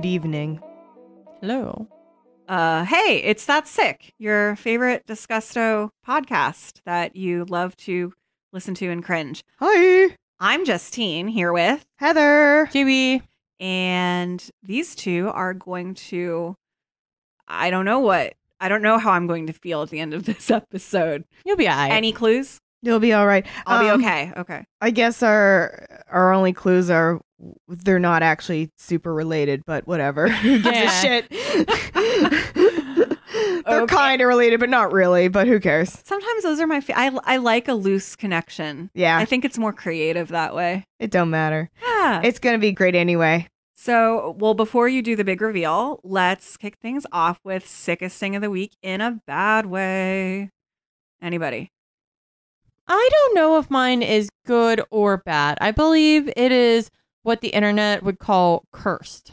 Good evening. Hello. Hey, it's That Sick, your favorite Disgusto podcast that you love to listen to and cringe. Hi. I'm Justine here with Heather. GB. and these two are going to, I don't know how I'm going to feel at the end of this episode. You'll be all right. Any clues? You'll be all right. I'll be okay. Okay. I guess our only clues are they're not actually super related, but whatever. Who gives a shit? They're kind of related, but not really. But who cares? Sometimes those are my I like a loose connection. Yeah. I think it's more creative that way. It don't matter. Yeah. It's going to be great anyway. So, well, before you do the big reveal, let's kick things off with sickest thing of the week in a bad way. Anybody? I don't know if mine is good or bad. I believe it is what the internet would call cursed.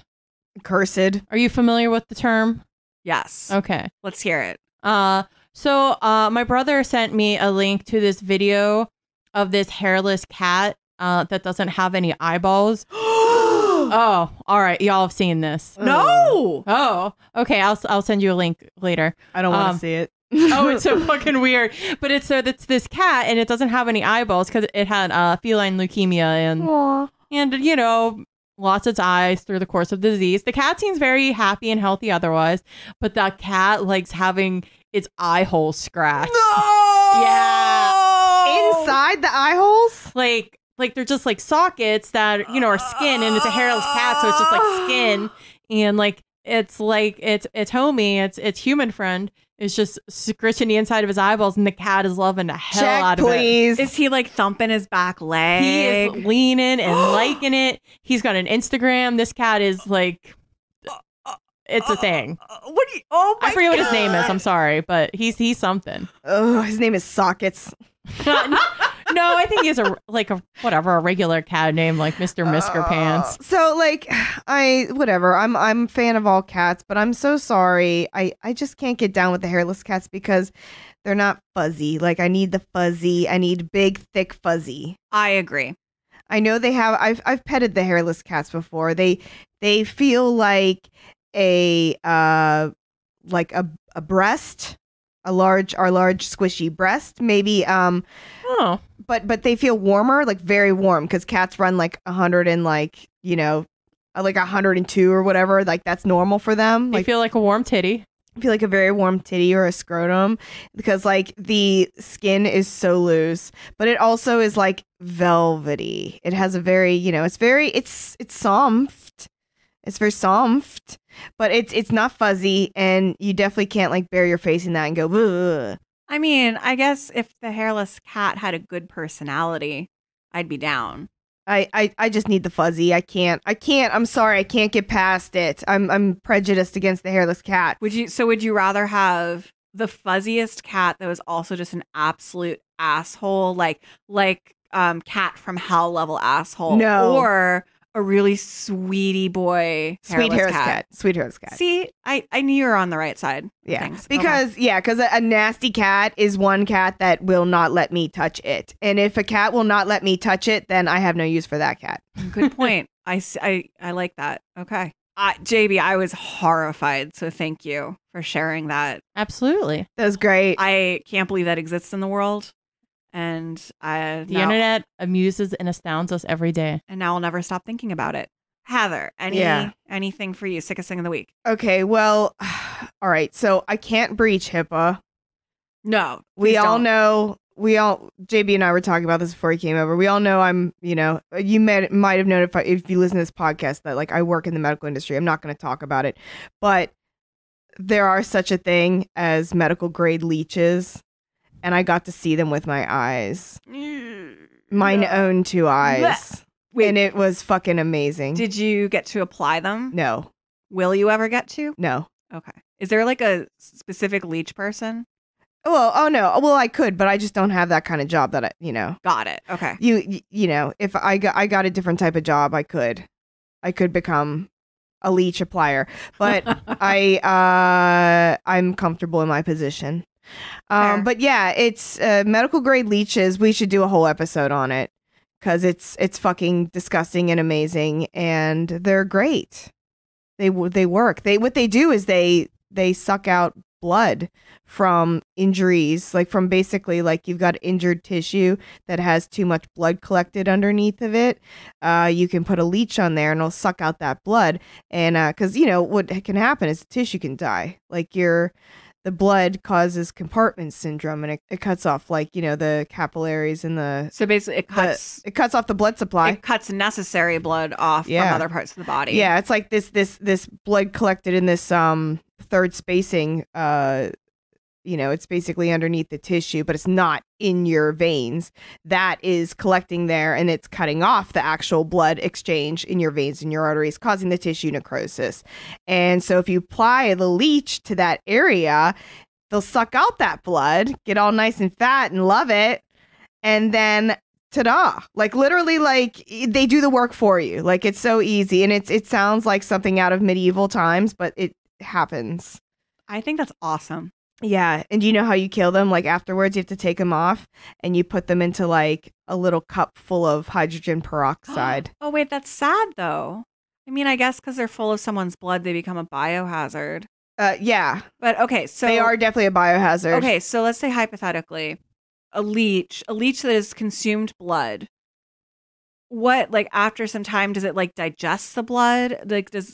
Cursed. Are you familiar with the term? Yes. Okay. Let's hear it. So my brother sent me a link to this video of this hairless cat that doesn't have any eyeballs. Oh, all right. Y'all have seen this. No. Oh, okay. I'll send you a link later. I don't want to see it. Oh, it's so fucking weird. But it's this cat and it doesn't have any eyeballs because it had feline leukemia and you know, lost its eyes through the course of the disease. The cat seems very happy and healthy otherwise, but the cat likes having its eye hole scratched. No! Yeah. Inside the eye holes? Like they're just like sockets that, you know, are skin, and it's a hairless cat, so it's just like skin, and like it's homie, its human friend is just scratching the inside of his eyeballs, and the cat is loving the hell out of please. it. Is he like thumping his back leg? He is leaning and liking it. He's got an Instagram. This cat is like, it's a thing. What? Do you, oh my I forget what his God. name is. I'm sorry, but he's something. Oh, his name is Sockets. No, I think he's a regular cat name like Mr. Misker Pants. So like I'm a fan of all cats, but I'm so sorry. I just can't get down with the hairless cats because they're not fuzzy. Like I need the fuzzy. I need big, thick fuzzy. I agree. I know they have I've petted the hairless cats before. They feel like a breast, our large squishy breast, maybe Oh. But they feel warmer, like very warm, because cats run like 100 and like 102 or whatever. Like that's normal for them. They Like feel like a warm titty. I feel like a very warm titty or a scrotum, because like the skin is so loose, but it also is like velvety. It has a very, it's soft. It's very soft, but it's not fuzzy, and you definitely can't like bare your face in that and go, ugh. I mean, I guess if the hairless cat had a good personality, I'd be down. I just need the fuzzy. I can't. I'm sorry. I can't get past it. I'm prejudiced against the hairless cat. Would you rather have the fuzziest cat that was also just an absolute asshole, like Cat from Hell level asshole? No. Or a really sweetie boy Sweet hairless cat? Sweet hairless cat. See, I knew you were on the right side. of Yeah, things. because a nasty cat is one cat that will not let me touch it, and if a cat will not let me touch it, then I have no use for that cat. Okay. Good point. I like that. Okay. JB, I was horrified, so thank you for sharing that. Absolutely. That was great. I can't believe that exists in the world, and The internet amuses and astounds us every day. and now I'll never stop thinking about it. Heather, anything for you? Sickest thing of the week? Okay, well, all right. So I can't breach HIPAA. No, We all know. JB and I were talking about this before he came over. We all know you might have known if you listen to this podcast that like I work in the medical industry. I'm not going to talk about it, but there are such a thing as medical grade leeches, and I got to see them with my eyes, mine own two eyes. Wait. And it was fucking amazing. Did you get to apply them? No, Will you ever get to? no. Okay. Is there like a specific leech person? Well, oh no. Well, I could, but I just don't have that kind of job that Got it. Okay. if I got a different type of job, I could become a leech applier, but I'm comfortable in my position. Fair. But yeah, it's medical grade leeches. We should do a whole episode on it because it's fucking disgusting and amazing, and they're great. They work. What they do is they suck out blood from injuries, like from basically like you've got injured tissue that has too much blood collected underneath of it. You can put a leech on there and it'll suck out that blood. And because what can happen is the tissue can die. Like the blood causes compartment syndrome, and it cuts off like the capillaries and the. So basically, it cuts off the blood supply. It cuts necessary blood off from other parts of the body. Yeah, it's like this blood collected in this third spacing. It's basically underneath the tissue, but it's not in your veins. That is collecting there, and it's cutting off the actual blood exchange in your veins and your arteries, causing the tissue necrosis. And so if you apply the leech to that area, they'll suck out that blood, get all nice and fat and love it, and then ta-da. Like literally, like they do the work for you. Like it's so easy, and it sounds like something out of medieval times, but it happens. I think that's awesome. Yeah. And do you know how you kill them? Like afterwards, you have to take them off and you put them into like a little cup full of hydrogen peroxide. Oh, wait, that's sad though. I mean, I guess because they're full of someone's blood, they become a biohazard. Yeah. But okay, so they are definitely a biohazard. Okay, so let's say hypothetically, a leech that has consumed blood. What, like after some time, does it like digest the blood?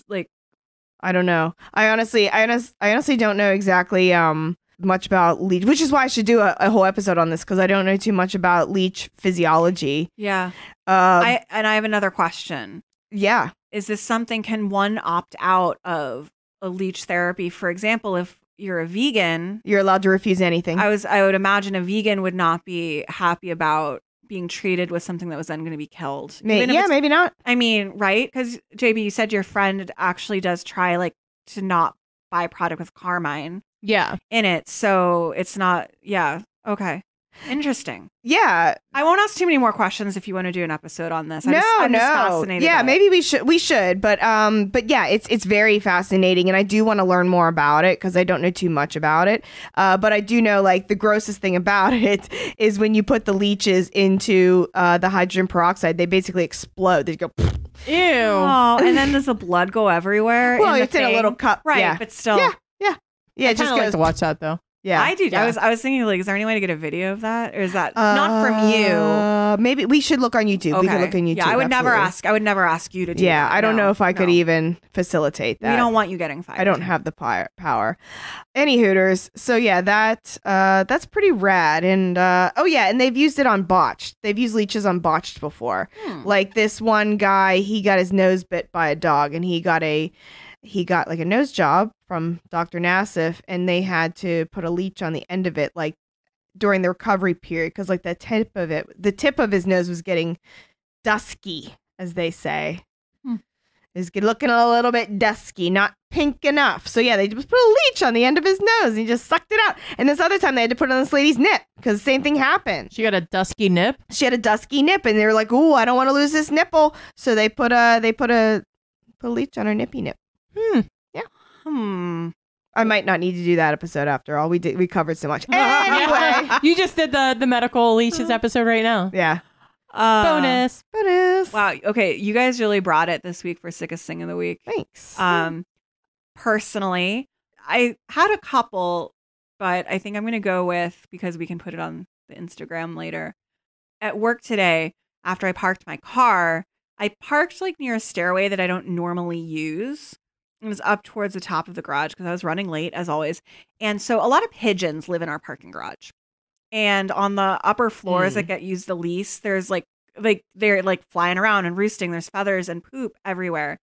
Like I don't know. I honestly don't know exactly much about leech, which is why I should do a whole episode on this because I don't know too much about leech physiology. Yeah. I have another question. Yeah. Is this something? Can one opt out of a leech therapy? For example, if you're a vegan, you're allowed to refuse anything. I would imagine a vegan would not be happy about being treated with something that was then going to be killed. Maybe not. I mean, right? Because JB, you said your friend actually does try like to not buy a product with carmine in it. So it's not, okay. Interesting. Yeah. I won't ask too many more questions if you want to do an episode on this. I'm just fascinated. Yeah, maybe we should. But yeah, it's very fascinating, and I do want to learn more about it because I don't know too much about it. But I do know like the grossest thing about it is when you put the leeches into the hydrogen peroxide, they basically explode. They go. Ew. Oh, and then does the blood go everywhere? Well, it's in a little cup, right? Yeah. But still, yeah. It just goes like to watch that though. Yeah, I do. Yeah. I was thinking, like, is there any way to get a video of that, or is that not from you? Maybe we should look on YouTube. Okay. We could look on YouTube. Yeah, I would never ask you to do. Yeah, that. I don't know if I could even facilitate that. We don't want you getting fired. I don't have the power. Any Hooters. So yeah, that's pretty rad. And and they've used it on botched. They've used leeches on botched before. Like this one guy, he got his nose bit by a dog, and he got like a nose job from Dr. Nassif, and they had to put a leech on the end of it, like during the recovery period, because like the tip of his nose was getting dusky, as they say. Is looking a little bit dusky, not pink enough. So yeah, they just put a leech on the end of his nose and he just sucked it out. And this other time they had to put it on this lady's nip because the same thing happened. She got a dusky nip? She had a dusky nip, and they were like, "Ooh, I don't want to lose this nipple." So they put a leech on her nippy nip. I might not need to do that episode after all. We covered so much. Anyway, you just did the medical leeches episode right now. Yeah. Bonus. Wow. Okay, you guys really brought it this week for sickest thing of the week. Thanks. Personally, I had a couple, but I think I'm going to go with, because we can put it on the Instagram later. At work today, after I parked my car, I parked like near a stairway that I don't normally use. It was up towards the top of the garage because I was running late, as always. And so a lot of pigeons live in our parking garage. And on the upper floors that get used the least, there's like they're like flying around and roosting. There's feathers and poop everywhere.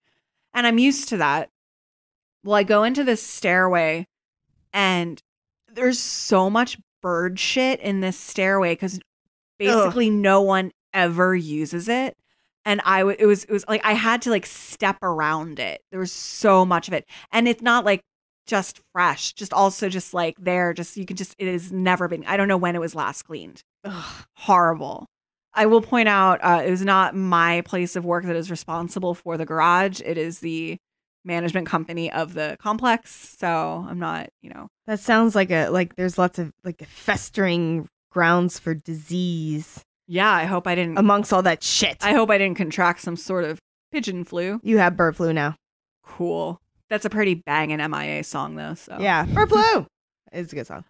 And I'm used to that. Well, I go into this stairway and there's so much bird shit in this stairway because basically no one ever uses it. And it was like I had to like step around it. There was so much of it. And it's not like just fresh, just also just like there, just it has never been. I don't know when it was last cleaned. Ugh, horrible. I will point out it was not my place of work that is responsible for the garage. It is the management company of the complex. So I'm not, That sounds like there's lots of like festering grounds for disease. Yeah, I hope I didn't. Amongst all that shit. I hope I didn't contract some sort of pigeon flu. You have bird flu now. Cool. That's a pretty banging MIA song, though. So Yeah, Bird Flu. It's a good song.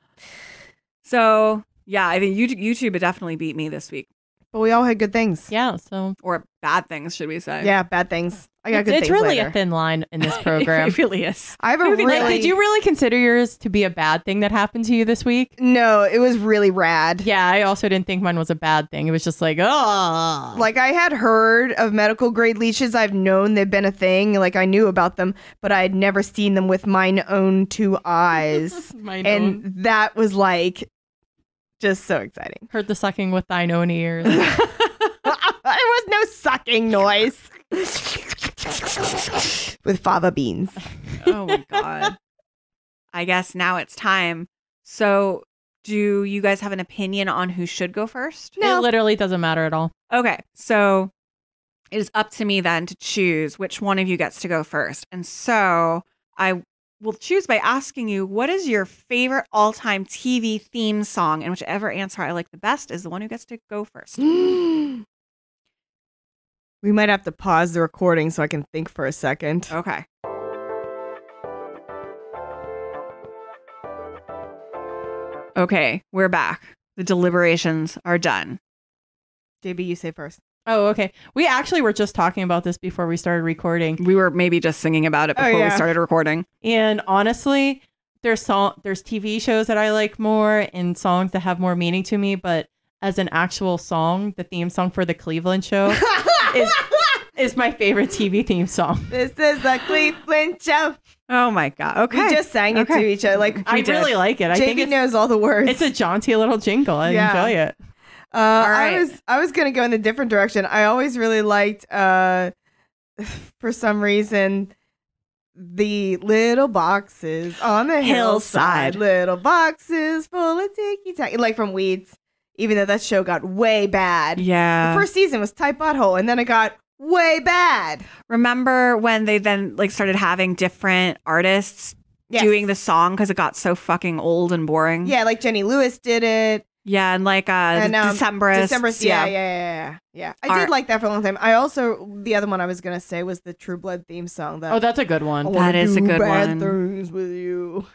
So yeah, I think YouTube definitely beat me this week, But we all had good things. Yeah. So or bad things, should we say? Yeah, bad things. I got good it's things really later. a thin line in this program. It really is. I have a really... Like, did you really consider yours to be a bad thing that happened to you this week? No, it was really rad. Yeah, I also didn't think mine was a bad thing. It was just like, oh. Like, I had heard of medical grade leashes. I've known they've been a thing. Like, I knew about them, but I had never seen them with mine own 2 eyes. And that was like just so exciting. Heard the sucking with thine own ears. There was no sucking noise. With fava beans. Oh my God. I guess now it's time. So do you guys have an opinion on who should go first? It literally doesn't matter at all. Okay. So it is up to me then to choose which one of you gets to go first. And so I will choose by asking you, what is your favorite all-time TV theme song? And whichever answer I like the best is the one who gets to go first. We might have to pause the recording so I can think for a second. Okay. Okay, we're back. The deliberations are done. JB, you say first. Oh, okay. We actually were just talking about this before we started recording. We were maybe just singing about it before we started recording. And honestly, there's TV shows that I like more and songs that have more meaning to me, but as an actual song, the theme song for the Cleveland show is my favorite TV theme song. This is the Cleveland show. Oh my God. Okay. We just sang it to each other. Like I really like it. I think JB knows all the words. It's a jaunty little jingle. I enjoy it. Right. I was gonna go in a different direction. I always really liked for some reason the little boxes on the hillside. Little boxes full of ticky tacky, like from Weeds. Even though that show got way bad. Yeah. The first season was tight butthole, and then it got way bad. Remember when they then like started having different artists doing the song because it got so fucking old and boring? Yeah, like Jenny Lewis did it. Yeah, and like Decemberists. Yeah. I did like that for a long time. I also, the other one I was gonna say was the True Blood theme song. Oh, that's a good one. That is a good one. Things with you.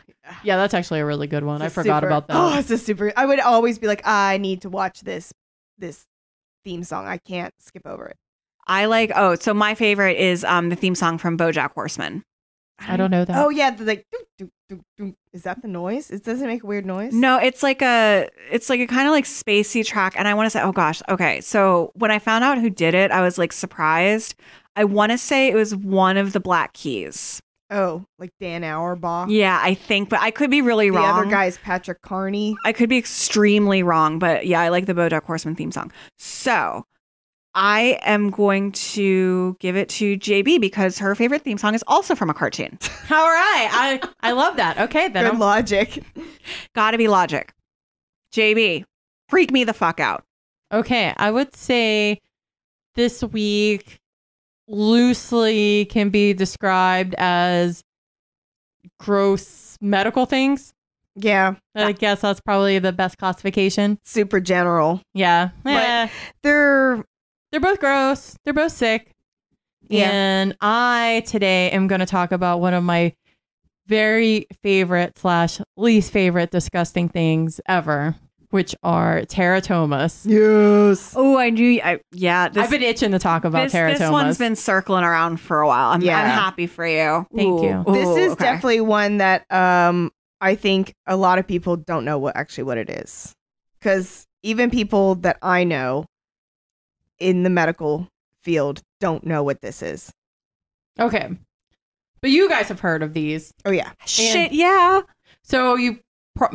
Yeah, that's actually a really good one. I forgot about that. Oh, it's a super. I would always be like, I need to watch this theme song. I can't skip over it. I like. So my favorite is the theme song from BoJack Horseman. I don't know that. Oh yeah, the like. Is that the noise? Does it make a weird noise? No, it's like a kind of like spacey track. And I want to say, oh gosh, okay. So when I found out who did it, I was like surprised. I want to say it was one of the Black Keys. Oh, like Dan Auerbach. Yeah, I think, but I could be really wrong. The other guy's Patrick Carney. I could be extremely wrong, but yeah, I like the BoJack Horseman theme song. So I am going to give it to JB because her favorite theme song is also from a cartoon. All right. I love that. Okay, then. Good logic. Gotta be logic. JB, freak me the fuck out. Okay, I would say this week loosely can be described as gross medical things. Yeah. I guess that's probably the best classification. Super general. Yeah. But they're both gross. They're both sick. Yeah. And I today am going to talk about one of my very favorite / least favorite disgusting things ever, which are teratomas. Yes. Oh, I knew. I've been itching to talk about teratomas. This one's been circling around for a while. I'm happy for you. Thank you. This is definitely one that I think a lot of people don't know what it is. Because even people that I know in the medical field don't know what this is. Okay. But you guys have heard of these. Oh, yeah. Shit, yeah. So you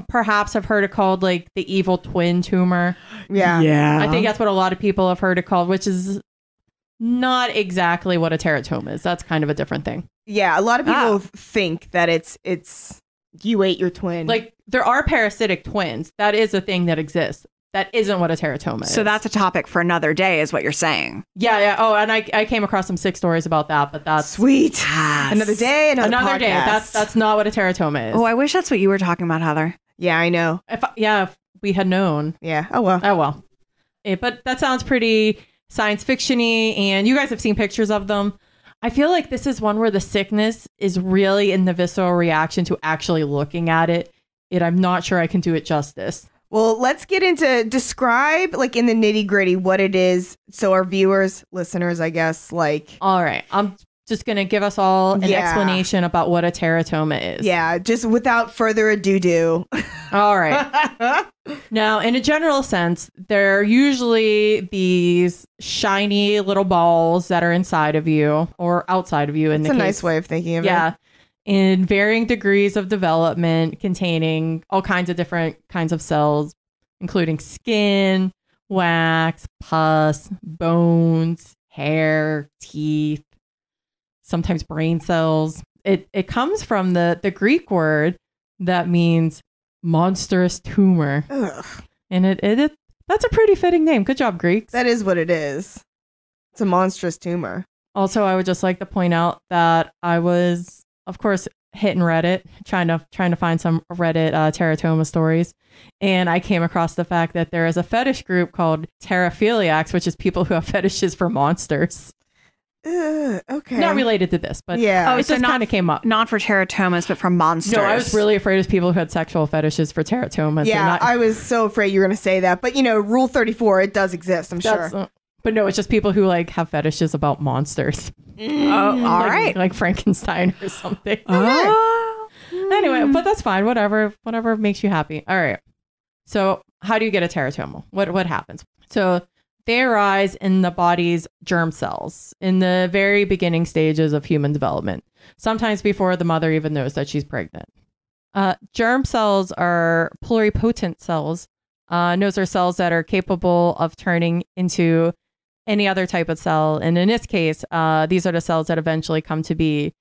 perhaps have heard it called like the evil twin tumor. Yeah. Yeah. I think that's what a lot of people have heard it called, which is not exactly what a teratoma is. That's kind of a different thing. Yeah. A lot of people think that it's you ate your twin. Like there are parasitic twins. That is a thing that exists. That isn't what a teratoma is. So that's a topic for another day is what you're saying. Yeah. Oh, and I came across some sick stories about that, but that's sweet. Yes. Another day, another podcast. That's not what a teratoma is. Oh, I wish that's what you were talking about, Heather. Yeah, I know. If we had known. Yeah. Oh, well. But that sounds pretty science fiction-y, and you guys have seen pictures of them. I feel like this is one where the sickness is really in the visceral reaction to actually looking at it. And I'm not sure I can do it justice. Well, let's get into describe like in the nitty gritty what it is. So our viewers, listeners, I guess, like. All right. I'm just going to give us all an explanation about what a teratoma is. Yeah. Just without further ado. All right. Now, in a general sense, they're usually these shiny little balls that are inside of you or outside of you. It's a nice way of thinking of it. Yeah. In varying degrees of development, containing all kinds of different kinds of cells, including skin, wax, pus, bones, hair, teeth, sometimes brain cells. It comes from the Greek word that means monstrous tumor. Ugh. And it that's a pretty fitting name. Good job, Greeks. That is what it is. It's a monstrous tumor. Also, I would just like to point out that I was, of course, hitting Reddit, trying to find some Reddit teratoma stories, and I came across the fact that there is a fetish group called teraphiliacs, which is people who have fetishes for monsters. Okay. Not related to this, but yeah. it just kind of came up. Not for teratomas, but for monsters. No, I was really afraid of people who had sexual fetishes for teratomas. Yeah, I was so afraid you were going to say that. But, Rule 34, it does exist, I'm sure. But no, it's just people who like have fetishes about monsters. Oh, all right. Like Frankenstein or something. Oh. Anyway, but that's fine. Whatever makes you happy. All right. So how do you get a teratoma? What happens? So they arise in the body's germ cells in the very beginning stages of human development, sometimes before the mother even knows that she's pregnant. Germ cells are pluripotent cells. Those are cells that are capable of turning into any other type of cell. And in this case, these are the cells that eventually come to be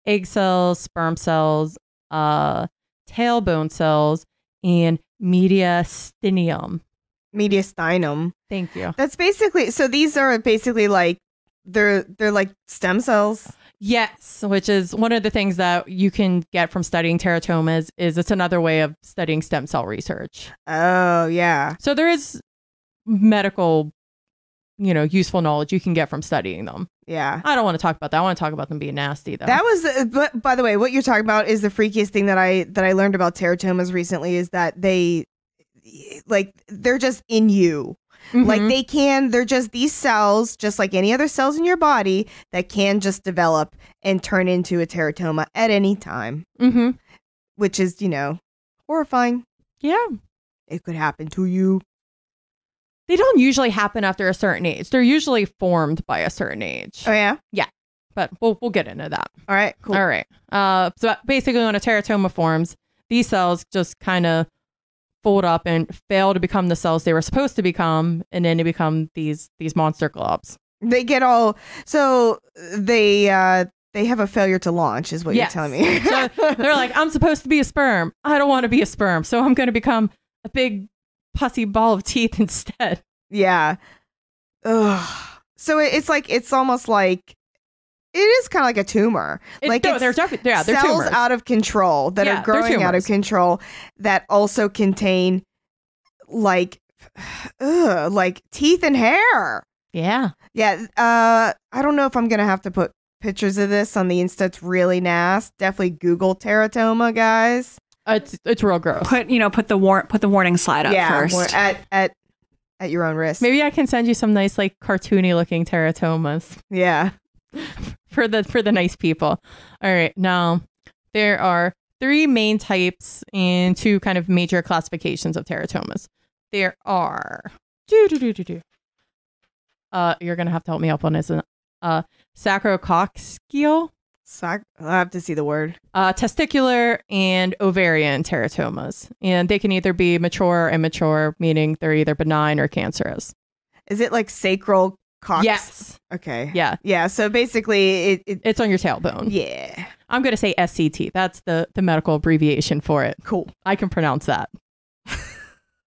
egg cells, sperm cells, tailbone cells, and mediastinum. Mediastinum. Thank you. That's basically, so these are basically like, they're like stem cells. Yes, which is one of the things that you can get from studying teratomas is it's another way of studying stem cell research. Oh, yeah. So there is medical, useful knowledge you can get from studying them. Yeah. I don't want to talk about that. I want to talk about them being nasty, though. That was, but by the way, what you're talking about is the freakiest thing that I learned about teratomas recently is that they're just in you. Mm-hmm. Like they're just these cells, just like any other cells in your body that can just develop and turn into a teratoma at any time. Mm-hmm. Which is, horrifying. Yeah. It could happen to you. They don't usually happen after a certain age. They're usually formed by a certain age. Oh, yeah? Yeah. But we'll get into that. All right, cool. All right. So basically when a teratoma forms, these cells just kind of fold up and fail to become the cells they were supposed to become, and then they become these monster globs. They get all, so they have a failure to launch is what you're telling me. So they're like, I'm supposed to be a sperm. I don't want to be a sperm, so I'm going to become a big pussy ball of teeth instead. Yeah. Ugh. So it's almost like, it is kind of like a tumor. They're definitely, they're cells tumors. out of control that are growing out of control that also contain like teeth and hair. Yeah. Yeah. I don't know if I'm gonna have to put pictures of this on the Insta. It's really nasty. Definitely Google teratoma, guys. It's real gross. Put the warning slide up first. At your own risk. Maybe I can send you some nice like cartoony looking teratomas. Yeah. For the nice people. All right. Now, there are 3 main types and 2 kind of major classifications of teratomas. There are you're gonna have to help me up on this. Sacrococcygeal. I'll have to see the word. Testicular and ovarian teratomas, and they can either be mature or immature, meaning they're either benign or cancerous. Is it like sacral cox? Yes. Okay. Yeah. Yeah. So basically, it's on your tailbone. Yeah. I'm going to say SCT. That's the medical abbreviation for it. Cool. I can pronounce that.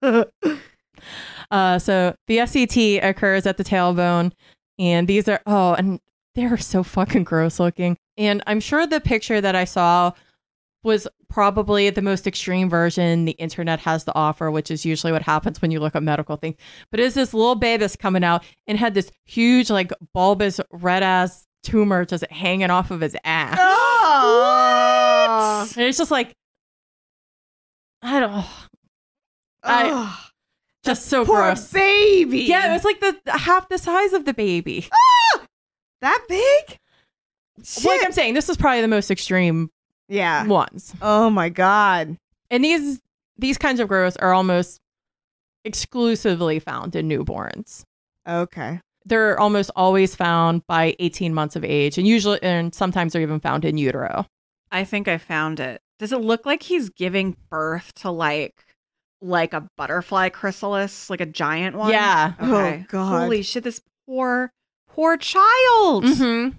So the SCT occurs at the tailbone, and these are, and they're so fucking gross looking. And I'm sure the picture that I saw was probably the most extreme version the internet has to offer, which is usually what happens when you look at medical things. But it's this little baby that's coming out and had this huge, like, bulbous red ass tumor just hanging off of his ass. Oh. And it's just like, I don't. Just so Poor gross. baby. Yeah, it was like the half the size of the baby. That big? Shit. Like I'm saying, this was probably the most extreme ones. Oh my God. And these kinds of growths are almost exclusively found in newborns. Okay. They're almost always found by 18 months of age, and sometimes they're even found in utero. I think I found it. Does it look like he's giving birth to like a butterfly chrysalis, like a giant one? Yeah. Okay. Oh God. Holy shit! This poor child. Mm-hmm.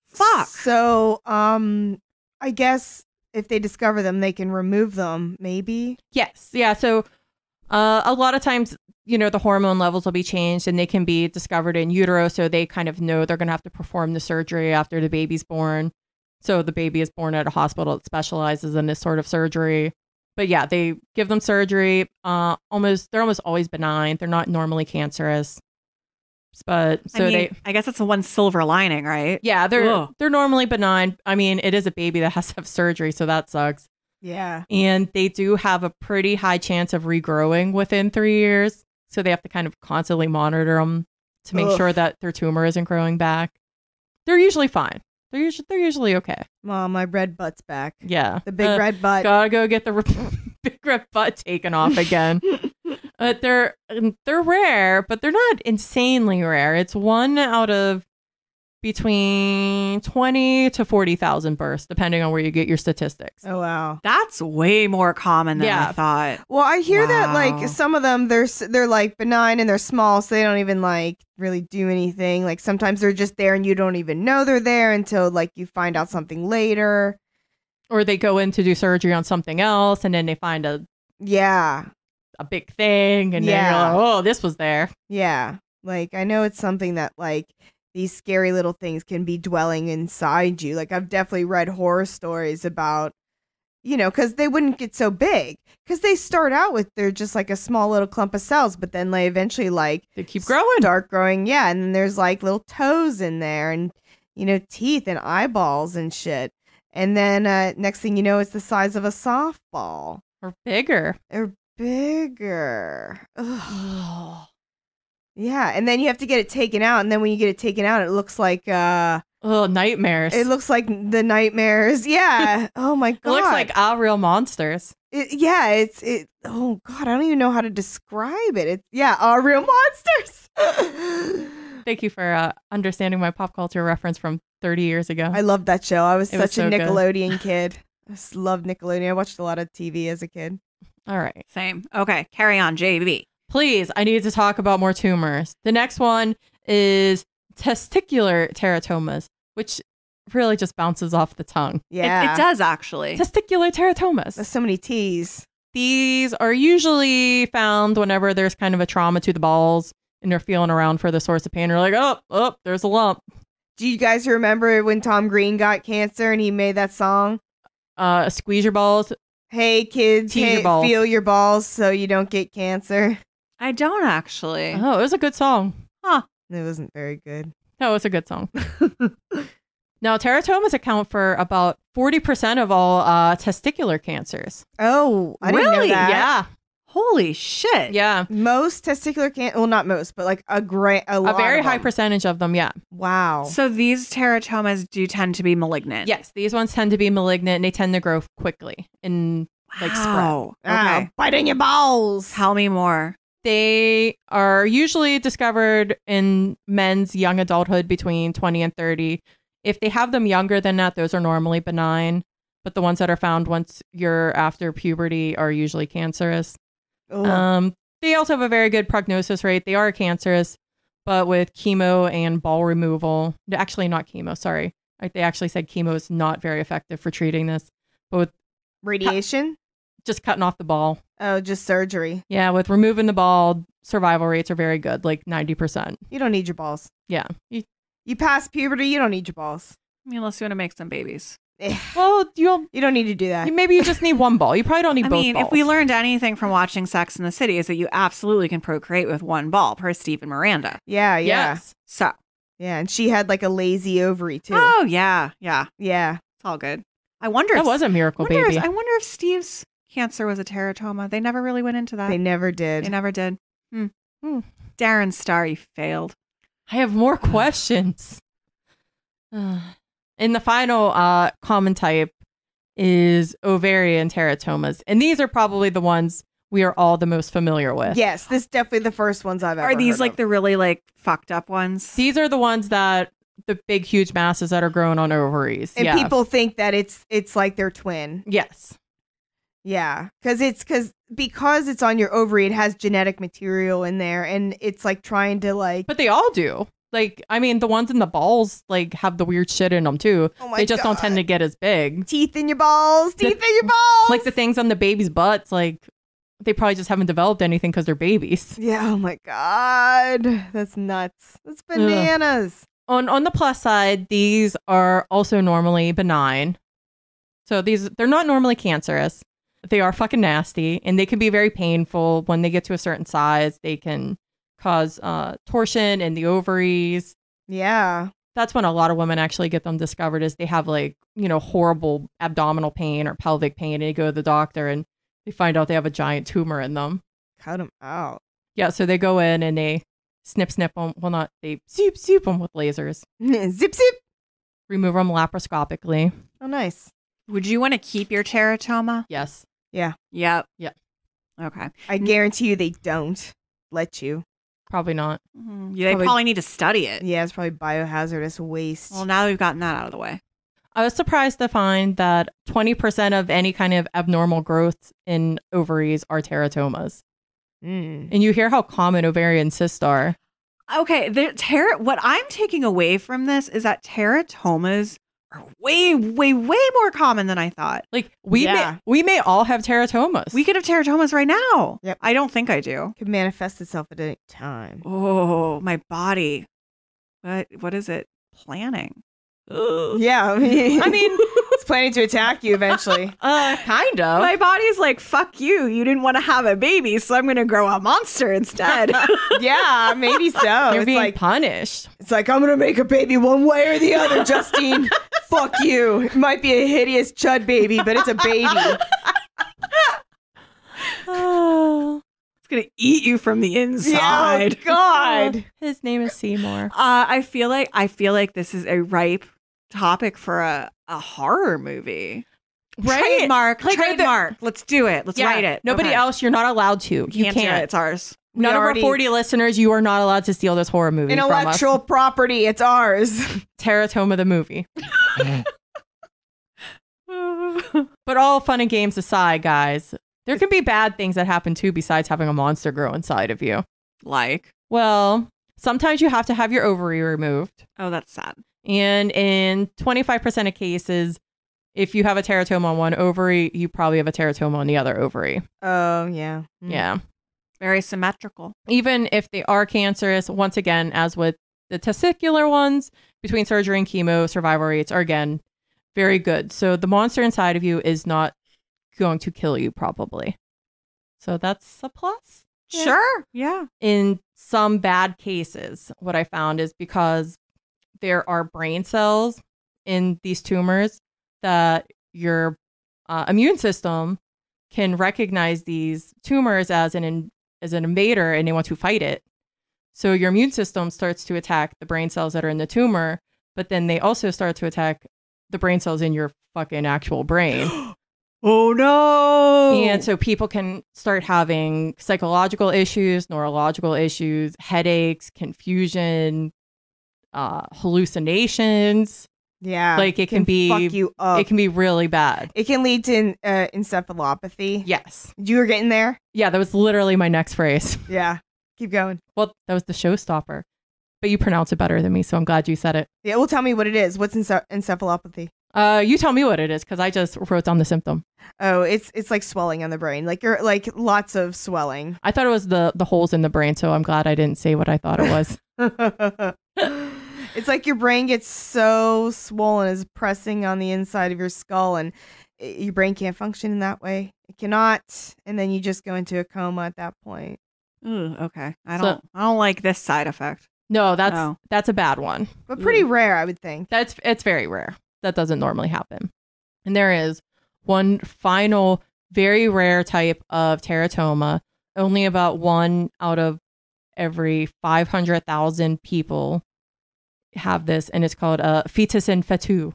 Fuck. So, I guess if they discover them, they can remove them. Maybe. Yes. Yeah. So, a lot of times, the hormone levels will be changed, and they can be discovered in utero. So they kind of know they're going to have to perform the surgery after the baby's born. So the baby is born at a hospital that specializes in this sort of surgery. But yeah, they give them surgery. They're almost always benign. They're not normally cancerous. But I guess it's the one silver lining, right? Yeah, they're normally benign. I mean, it is a baby that has to have surgery, so that sucks. Yeah. And they do have a pretty high chance of regrowing within 3 years. So they have to kind of constantly monitor them to make sure that their tumor isn't growing back. They're usually fine. They're usually okay. Mom, my red butt's back. Yeah. The big red butt. Gotta go get the big red butt taken off again. They're rare, but they're not insanely rare. It's 1 out of between 20 to 40,000 births, depending on where you get your statistics. Oh, wow. That's way more common than I thought. Well, I hear that Wow. like some of them, they're like benign and they're small, so they don't even like really do anything. Like sometimes they're just there and you don't even know they're there until like you find out something later. Or they go in to do surgery on something else, and then they find a big thing, and then you're like, oh, this was there. Yeah. Like I know it's something that like these scary little things can be dwelling inside you. Like I've definitely read horror stories about, because they wouldn't get so big. Because they start out with, they're just like a small little clump of cells, but then they eventually like they keep growing. Start growing. Yeah. And then there's like little toes in there and, teeth and eyeballs and shit. And then next thing you know, it's the size of a softball. Or bigger. Or bigger. Ugh. Yeah, and then you have to get it taken out, and then when you get it taken out, it looks like nightmares. It looks like the nightmares. Yeah. Oh my God. It looks like real monsters. It. Oh God, I don't even know how to describe it. It's real monsters. Thank you for understanding my pop culture reference from 30 years ago. I loved that show. I was such a so Nickelodeon kid. I just loved Nickelodeon. I watched a lot of TV as a kid. All right. Same. Okay, carry on, JB. Please, I need to talk about more tumors. The next one is testicular teratomas, which really just bounces off the tongue. Yeah. It does, actually. Testicular teratomas. There's so many T's. These are usually found whenever there's kind of a trauma to the balls and they're feeling around for the source of pain. They're like, oh, there's a lump. Do you guys remember when Tom Green got cancer and he made that song? Squeeze your balls. Hey, kids, feel your balls so you don't get cancer. I don't actually. Oh, it was a good song. Huh. It wasn't very good. No, it's a good song. Now, teratomas account for about 40% of all testicular cancers. Oh, I didn't know Really? that. Yeah. Holy shit. Yeah. Most testicular cancer, well, not most, but like a lot very of high them. percentage of them, yeah. Wow. So these teratomas do tend to be malignant. Yes, these ones tend to be malignant and they tend to grow quickly and like spread. Wow. Okay. Biting your balls. Tell me more. They are usually discovered in men's young adulthood between 20 and 30. If they have them younger than that, those are normally benign. But the ones that are found once you're after puberty are usually cancerous. They also have a very good prognosis rate. They are cancerous, but with chemo and ball removal, actually not chemo, sorry. They actually said chemo is not very effective for treating this. But with radiation? Just cutting off the ball. Oh, just surgery. Yeah, with removing the ball, survival rates are very good, like 90%. You don't need your balls. Yeah. You pass puberty, you don't need your balls. I mean, unless you want to make some babies. Well, you don't need to do that. Maybe you just need one ball. You probably don't need both balls. I mean, if we learned anything from watching Sex in the City is that you absolutely can procreate with one ball per Steve and Miranda. Yeah. Yes. So Yeah, and she had like a lazy ovary too. Oh yeah, yeah. Yeah. It's all good. I wonder. That was a miracle baby. I wonder if Steve's cancer was a teratoma. They never really went into that. They never did. They never did. Darren Star, you failed. I have more questions. And the final common type is ovarian teratomas. And these are probably the ones we are all the most familiar with. Yes, this is definitely the first ones I've ever Are these heard like of. the really like fucked up ones? These are the ones that the big, huge masses that are growing on ovaries. And yeah. people think that it's like their twin. Yes. Yeah, because it's on your ovary, it has genetic material in there, and it's like trying to like. But they all do. Like, I mean, the ones in the balls like have the weird shit in them too. Oh my they just don't God. tend to get as big. Teeth in your balls. Teeth in your balls. Like the things on the baby's butts, like they probably just haven't developed anything because they're babies. Yeah. Oh my God, that's nuts. That's bananas. On the plus side, these are also normally benign. So they're not normally cancerous. They are fucking nasty, and they can be very painful when they get to a certain size. They can cause torsion in the ovaries. Yeah. That's when a lot of women actually get them discovered, is they have like, horrible abdominal pain or pelvic pain, and they go to the doctor and they find out they have a giant tumor in them. Cut them out. Yeah, so they go in and they snip them. Well, not they soup them with lasers. Zip zip. Remove them laparoscopically. Oh, nice. Would you want to keep your teratoma? Yes. Yeah. Yep. Yeah. Okay. I guarantee you they don't let you. Probably not. Yeah, they probably need to study it. Yeah, it's probably biohazardous waste. Well, now that we've gotten that out of the way. I was surprised to find that 20% of any kind of abnormal growth in ovaries are teratomas. And you hear how common ovarian cysts are. Okay, what I'm taking away from this is that teratomas are way, way, way more common than I thought. Like we may all have teratomas. We could have teratomas right now. Yep. I don't think I do. Could manifest itself at any time. Oh, my body. What is it? Planning. Ugh. Yeah, I mean, it's planning to attack you eventually. Kind of. My body's like, fuck you. You didn't want to have a baby, so I'm going to grow a monster instead. Yeah, maybe so. You're It's being like punished. it's like I'm gonna make a baby one way or the other, Justine. Fuck you. It might be a hideous chud baby, but it's a baby. Oh, It's going to eat you from the inside. Oh, God. his name is Seymour. I feel like this is a ripe topic for a horror movie. Right? Trademark. Like, Trademark. Let's do it. Let's write it. Nobody Okay. else. You're not allowed to. You Can't do it. can't. It's ours. None of our 40 listeners, you are not allowed to steal this horror movie from us. Intellectual property, it's ours. Teratoma the movie. But all fun and games aside, guys, there can be bad things that happen too besides having a monster grow inside of you. Like, Well, sometimes you have to have your ovary removed. oh, that's sad. And in 25% of cases, if you have a teratoma on one ovary, you probably have a teratoma on the other ovary. Oh, yeah. Yeah. Very symmetrical. Even if they are cancerous, once again, as with the testicular ones, between surgery and chemo, survival rates are, again, very good. So the monster inside of you is not going to kill you, probably. So that's a plus. Yeah. Sure. Yeah. In some bad cases, what I found is because there are brain cells in these tumors that your immune system can recognize these tumors as an invader, and they want to fight it. So your immune system starts to attack the brain cells that are in the tumor, but then they also start to attack the brain cells in your fucking actual brain. Oh no. And so people can start having psychological issues, neurological issues, headaches, confusion, hallucinations. Yeah. Like it can be fuck you up. It can be really bad. It can lead to encephalopathy. Yes. You were getting there? Yeah, that was literally my next phrase. Yeah. Keep going. Well, that was the showstopper. But you pronounce it better than me, so I'm glad you said it. Yeah, well, tell me what it is. What's encephalopathy? You tell me what it is, because I just wrote down the symptom. Oh, it's like swelling on the brain. Like you're like lots of swelling. I thought it was the holes in the brain, so I'm glad I didn't say what I thought it was. It's like your brain gets so swollen, is pressing on the inside of your skull, and your brain can't function in that way. It cannot, and then you just go into a coma at that point. Ooh, okay. I don't like this side effect. No, that's a bad one. But pretty rare, I would think. It's very rare. That doesn't normally happen. And there is one final very rare type of teratoma. Only about 1 out of every 500,000 people have this, and it's called fetus in fetu.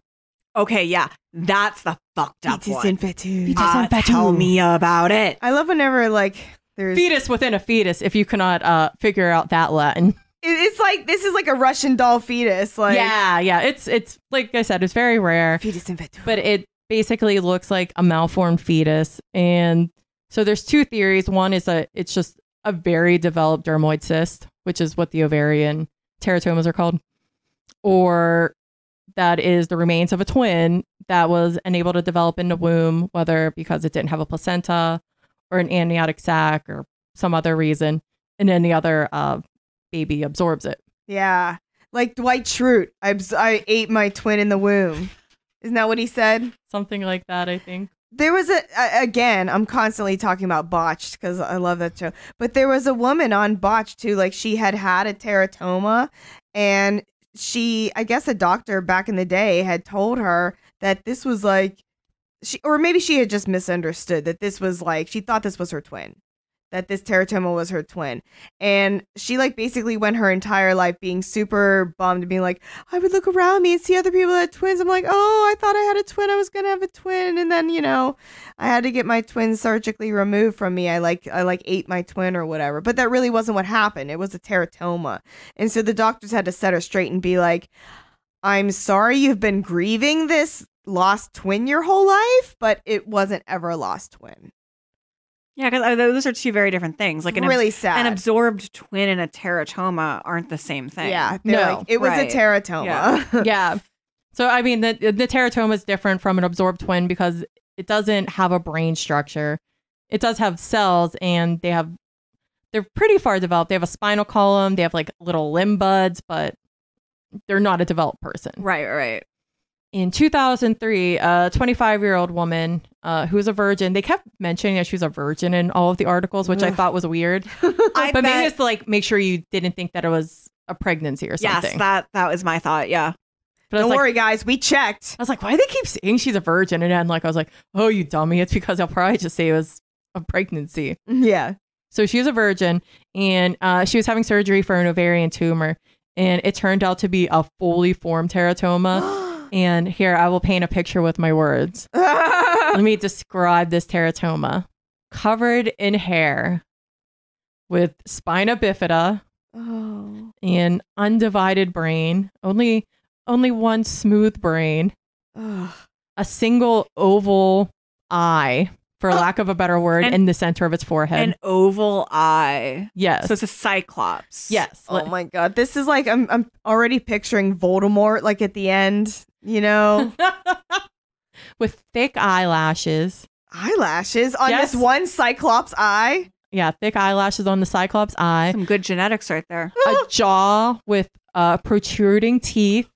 Okay, yeah, that's the fucked up Fetus one. in fetu. Fetus in fetu. Tell me about it. I love whenever like there's Fetus within a fetus, if you cannot figure out that Latin. It's like this is like a Russian doll fetus. Like Yeah. It's like I said, it's very rare. fetus in fetu. But it basically looks like a malformed fetus. And so there's 2 theories. One is that it's just a very developed dermoid cyst, which is what the ovarian teratomas are called. Or that is the remains of a twin that was unable to develop in the womb, whether because it didn't have a placenta or an amniotic sac or some other reason. And then the other baby absorbs it. Yeah, like Dwight Schrute. I ate my twin in the womb. Isn't that what he said? Something like that, I think. There was again, I'm constantly talking about Botched because I love that show. But there was a woman on Botched too, like she had a teratoma, and I guess a doctor back in the day had told her that this was like, or maybe she had just misunderstood that this was like, she thought this was her twin, that this teratoma was her twin. And she like basically went her entire life being super bummed, being like, I would look around me and see other people that had twins. I'm like, oh, I thought I had a twin. I was going to have a twin. And then, I had to get my twin surgically removed from me. I ate my twin or whatever. But that really wasn't what happened. It was a teratoma. And so the doctors had to set her straight and be like, I'm sorry you've been grieving this lost twin your whole life, but it wasn't ever a lost twin. Yeah, because those are 2 very different things. Like really sad. An absorbed twin and a teratoma aren't the same thing. Yeah, No. like, it was a teratoma. Yeah. Yeah. So, I mean, the teratoma is different from an absorbed twin because it doesn't have a brain structure. It does have cells, and they're pretty far developed. They have a spinal column. They have like little limb buds, but they're not a developed person. Right. In 2003, a 25-year-old woman who was a virgin, they kept mentioning that she was a virgin in all of the articles, which I thought was weird. But maybe it's to like make sure you didn't think that it was a pregnancy or something. Yes, that was my thought. Yeah. But Don't worry, guys. We checked. I was like, why do they keep saying she's a virgin? And then I was like, oh, you dummy. It's because they'll probably just say it was a pregnancy. Yeah. So she was a virgin, and she was having surgery for an ovarian tumor. And it turned out to be a fully formed teratoma. And here, I will paint a picture with my words. Let me describe this teratoma. Covered in hair with spina bifida and undivided brain. Only one smooth brain. A single oval eye, for lack of a better word, in the center of its forehead. An oval eye. Yes. So it's a cyclops. Yes. Oh my God. This is like, I'm already picturing Voldemort like at the end, With thick eyelashes. Eyelashes on this one cyclops eye. Yeah, thick eyelashes on the cyclops eye. Some good genetics right there. A jaw with protruding teeth.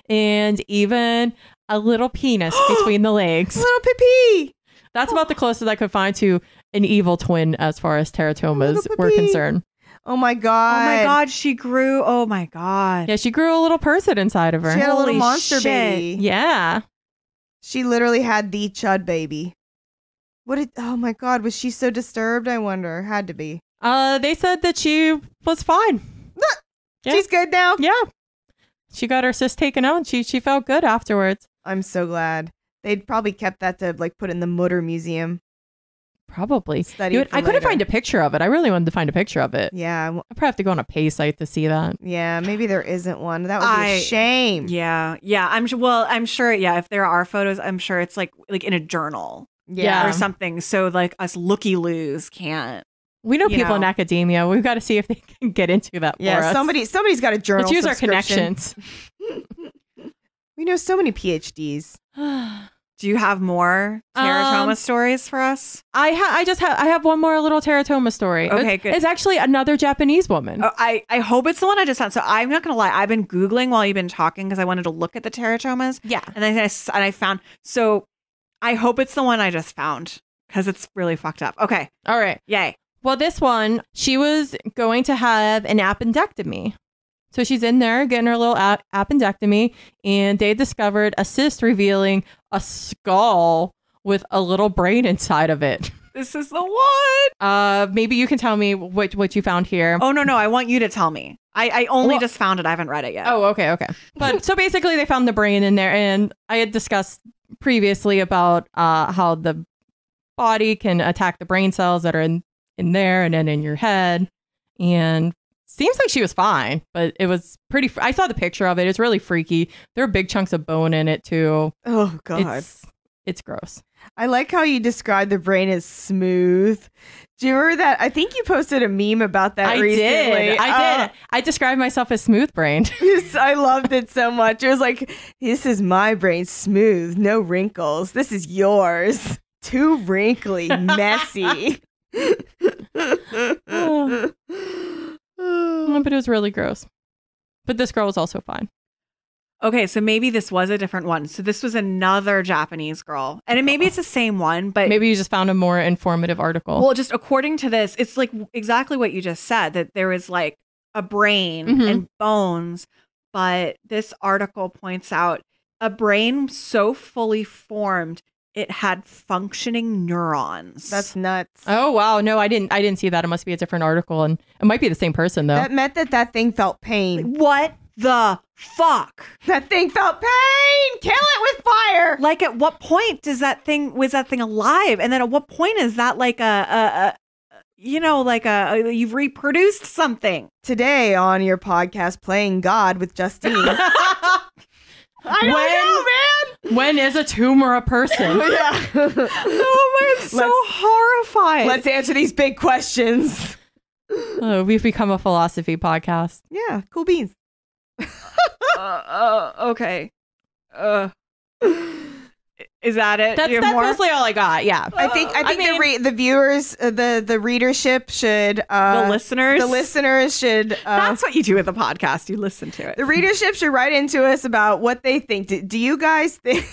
And even a little penis between the legs. Little pee-pee. That's about the closest I could find to an evil twin as far as teratomas were concerned. Oh my God. Oh my God, she grew. Oh my God. Yeah, she grew a little person inside of her. She had a little Holy monster shit. baby. Yeah. She literally had the chud baby. Oh my God, was she so disturbed? I wonder. Had to be. They said that she was fine. Yeah. She's good now? Yeah. She got her cyst taken out. She felt good afterwards. I'm so glad. They'd probably kept that to like put in the Mutter Museum. Probably. Study I couldn't find a picture of it. I really wanted to find a picture of it. Yeah. I probably have to go on a pay site to see that. Yeah, maybe there isn't one. That would be a shame. Yeah. I'm sure. Yeah, if there are photos, I'm sure it's like in a journal. Yeah. Or something. So like us looky-loos can't. We know people in academia. We've got to see if they can get into that for us. Somebody's got a journal. Let's use our subscription. connections. We know so many PhDs. Do you have more teratoma stories for us? I have one more little teratoma story. Okay, good. It's actually another Japanese woman. Oh, I hope it's the one I just found. So I'm not gonna lie, I've been Googling while you've been talking because I wanted to look at the teratomas. Yeah. And then I found. So I hope it's the one I just found because it's really fucked up. Okay. All right. Yay. Well, this one, she was going to have an appendectomy. So she's in there getting her little appendectomy, and they discovered a cyst revealing a skull with a little brain inside of it. This is the one. Maybe you can tell me what you found here. Oh, no. I want you to tell me. I only just found it. I haven't read it yet. Oh, okay. But so basically they found the brain in there, and I had discussed previously about how the body can attack the brain cells that are in there and then in your head. And seems like she was fine, but it was pretty. I saw the picture of it. It's really freaky. There are big chunks of bone in it too. Oh God, it's gross. I like how you described the brain as smooth. Do you remember that? I think you posted a meme about that recently. I did. I described myself as smooth brained. Yes, I loved it so much. It was like, this is my brain, smooth, no wrinkles. This is yours, too wrinkly, messy. But it was really gross. But this girl was also fine. Okay, so maybe this was a different one. So this was another Japanese girl. And maybe it's the same one, but... Maybe you just found a more informative article. Well, just according to this, it's like exactly what you just said, that there was like a brain and bones. But this article points out a brain so fully formed, it had functioning neurons. That's nuts. Oh, wow. No, I didn't see that. It must be a different article. And it might be the same person, though. That meant that thing felt pain. Like, what the fuck? That thing felt pain. Kill it with fire. Like, at what point was that thing alive? And then at what point is that like you've reproduced something? Today on your podcast, Playing God with Justine. I don't know, man. When is a tumor a person? Yeah. Oh my, I'm so horrified. Let's answer these big questions. Oh, we've become a philosophy podcast. Yeah, cool beans. Okay. Is that it? That's mostly all I got. Yeah. I think the viewers, the readership should the listeners should. That's what you do with a podcast. You listen to it. The readership should write into us about what they think. Do you guys think?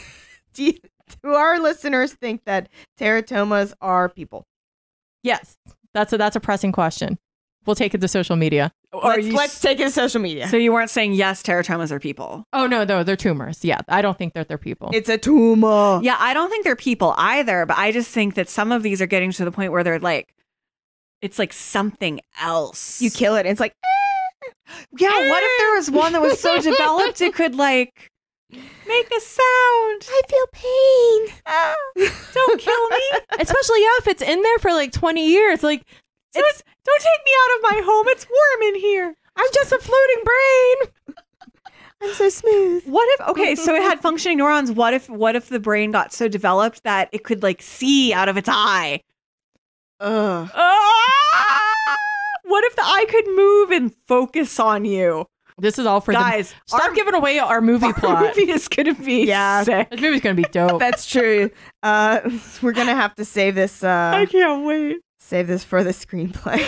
Do our listeners think that teratomas are people? Yes. That's a pressing question. We'll take it to social media. Let's take it to social media. So you weren't saying yes, teratomas are people? Oh, no, they're tumors. Yeah, I don't think that they're people. It's a tumor. Yeah, I don't think they're people either, but I just think that some of these are getting to the point where they're like, it's like something else. You kill it, and it's like, yeah, what if there was one that was so developed it could like make a sound? I feel pain. Don't kill me. Especially, if it's in there for like 20 years. Like, don't take me out of my home. It's warm in here. I'm just a floating brain. I'm so smooth. What if, okay, so it had functioning neurons. What if the brain got so developed that it could like see out of its eye? Ugh. What if the eye could move and focus on you? This is all for guys. Stop giving away our movie plot. Movie is gonna be sick. This movie's gonna be dope. That's true. We're gonna have to save this. I can't wait. Save this for the screenplay.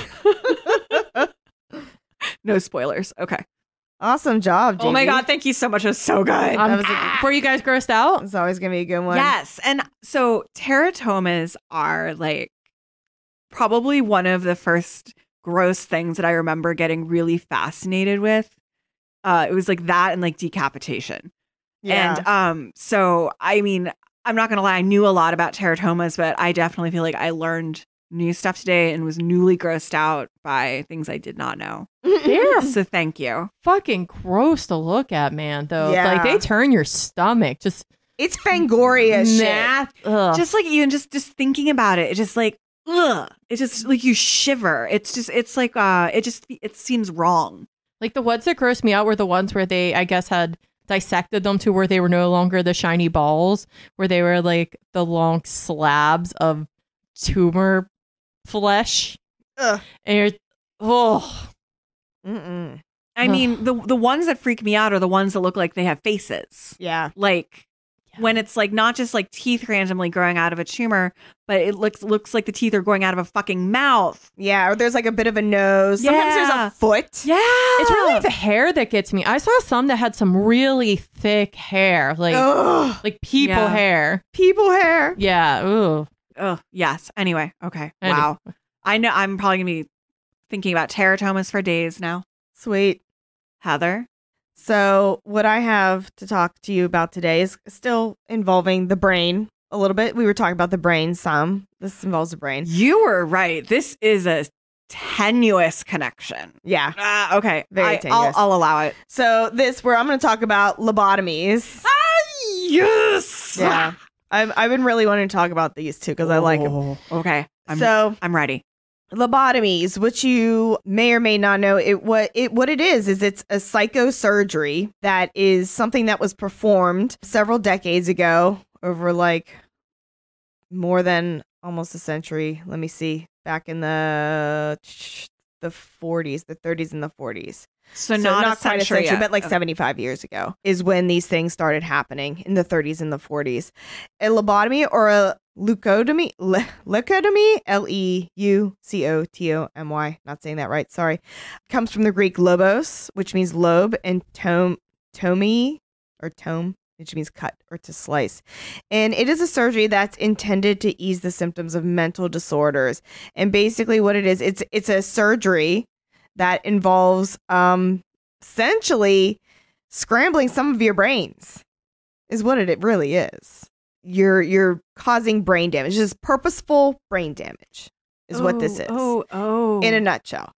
No spoilers. Okay. Awesome job, JB. Oh my God. Thank you so much. It was so good. Were you guys grossed out? It's always going to be a good one. Yes. And so teratomas are like probably one of the first gross things that I remember getting really fascinated with. It was like that and like decapitation. Yeah. And so, I mean, I'm not going to lie. I knew a lot about teratomas, but I definitely feel like I learned new stuff today and was newly grossed out by things I did not know. They're So thank you. fucking gross to look at, man, though. Yeah. Like, they turn your stomach. Just It's Fangoria shit. Ugh. Just like even just thinking about it, it's just like, ugh. It's just like you shiver. It's like, it seems wrong. Like, the ones that grossed me out were the ones where they, I guess, had dissected them to where they were no longer the shiny balls, where they were like the long slabs of tumor flesh. Ugh. And you're, oh. Mm-mm. I mean, the ones that freak me out are the ones that look like they have faces. Yeah. Like when it's like not just like teeth randomly growing out of a tumor, but it looks like the teeth are going out of a fucking mouth. Yeah. Or there's like a bit of a nose. Sometimes there's Yeah. a foot. Yeah. It's really the hair that gets me. I saw some that had some really thick hair, like Ugh. like people Yeah. hair. People hair. Yeah. Ooh. Oh, yes. Anyway. Okay. Anyway. Wow. I know I'm probably going to be thinking about teratomas for days now. Sweet. Heather? So what I have to talk to you about today is still involving the brain a little bit. We were talking about the brain some. This involves the brain. You were right. This is a tenuous connection. Yeah. Okay. Very tenuous. I'll allow it. So where I'm going to talk about lobotomies. Yes. Yeah. I've been really wanting to talk about these two because I like them. Okay. I'm ready. Lobotomies, which you may or may not know, what it is it's a psychosurgery that is something that was performed several decades ago, over like more than almost a century. Let me see, back in the 40s, the 30s and the 40s. So not quite a century, yet. but like 75 years ago is when these things started happening, in the 30s and the 40s. A lobotomy or a leucotomy, Leucotomy, not saying that right, sorry, comes from the Greek lobos, which means lobe, and tome, which means cut or to slice. And it is a surgery that's intended to ease the symptoms of mental disorders. And basically what it is, it's a surgery that involves essentially scrambling some of your brains, is what it really is. You're causing brain damage. This is purposeful brain damage is what this is. In a nutshell.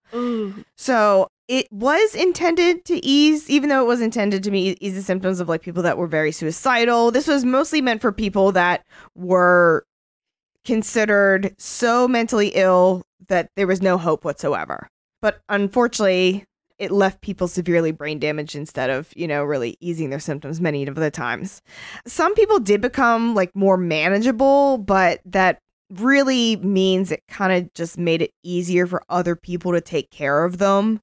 So it was intended to ease, even though it was intended to ease the symptoms of like people that were very suicidal. This was mostly meant for people that were considered so mentally ill that there was no hope whatsoever. But unfortunately, it left people severely brain damaged instead of, really easing their symptoms many of the times. Some people did become like more manageable, but that really means it kind of just made it easier for other people to take care of them.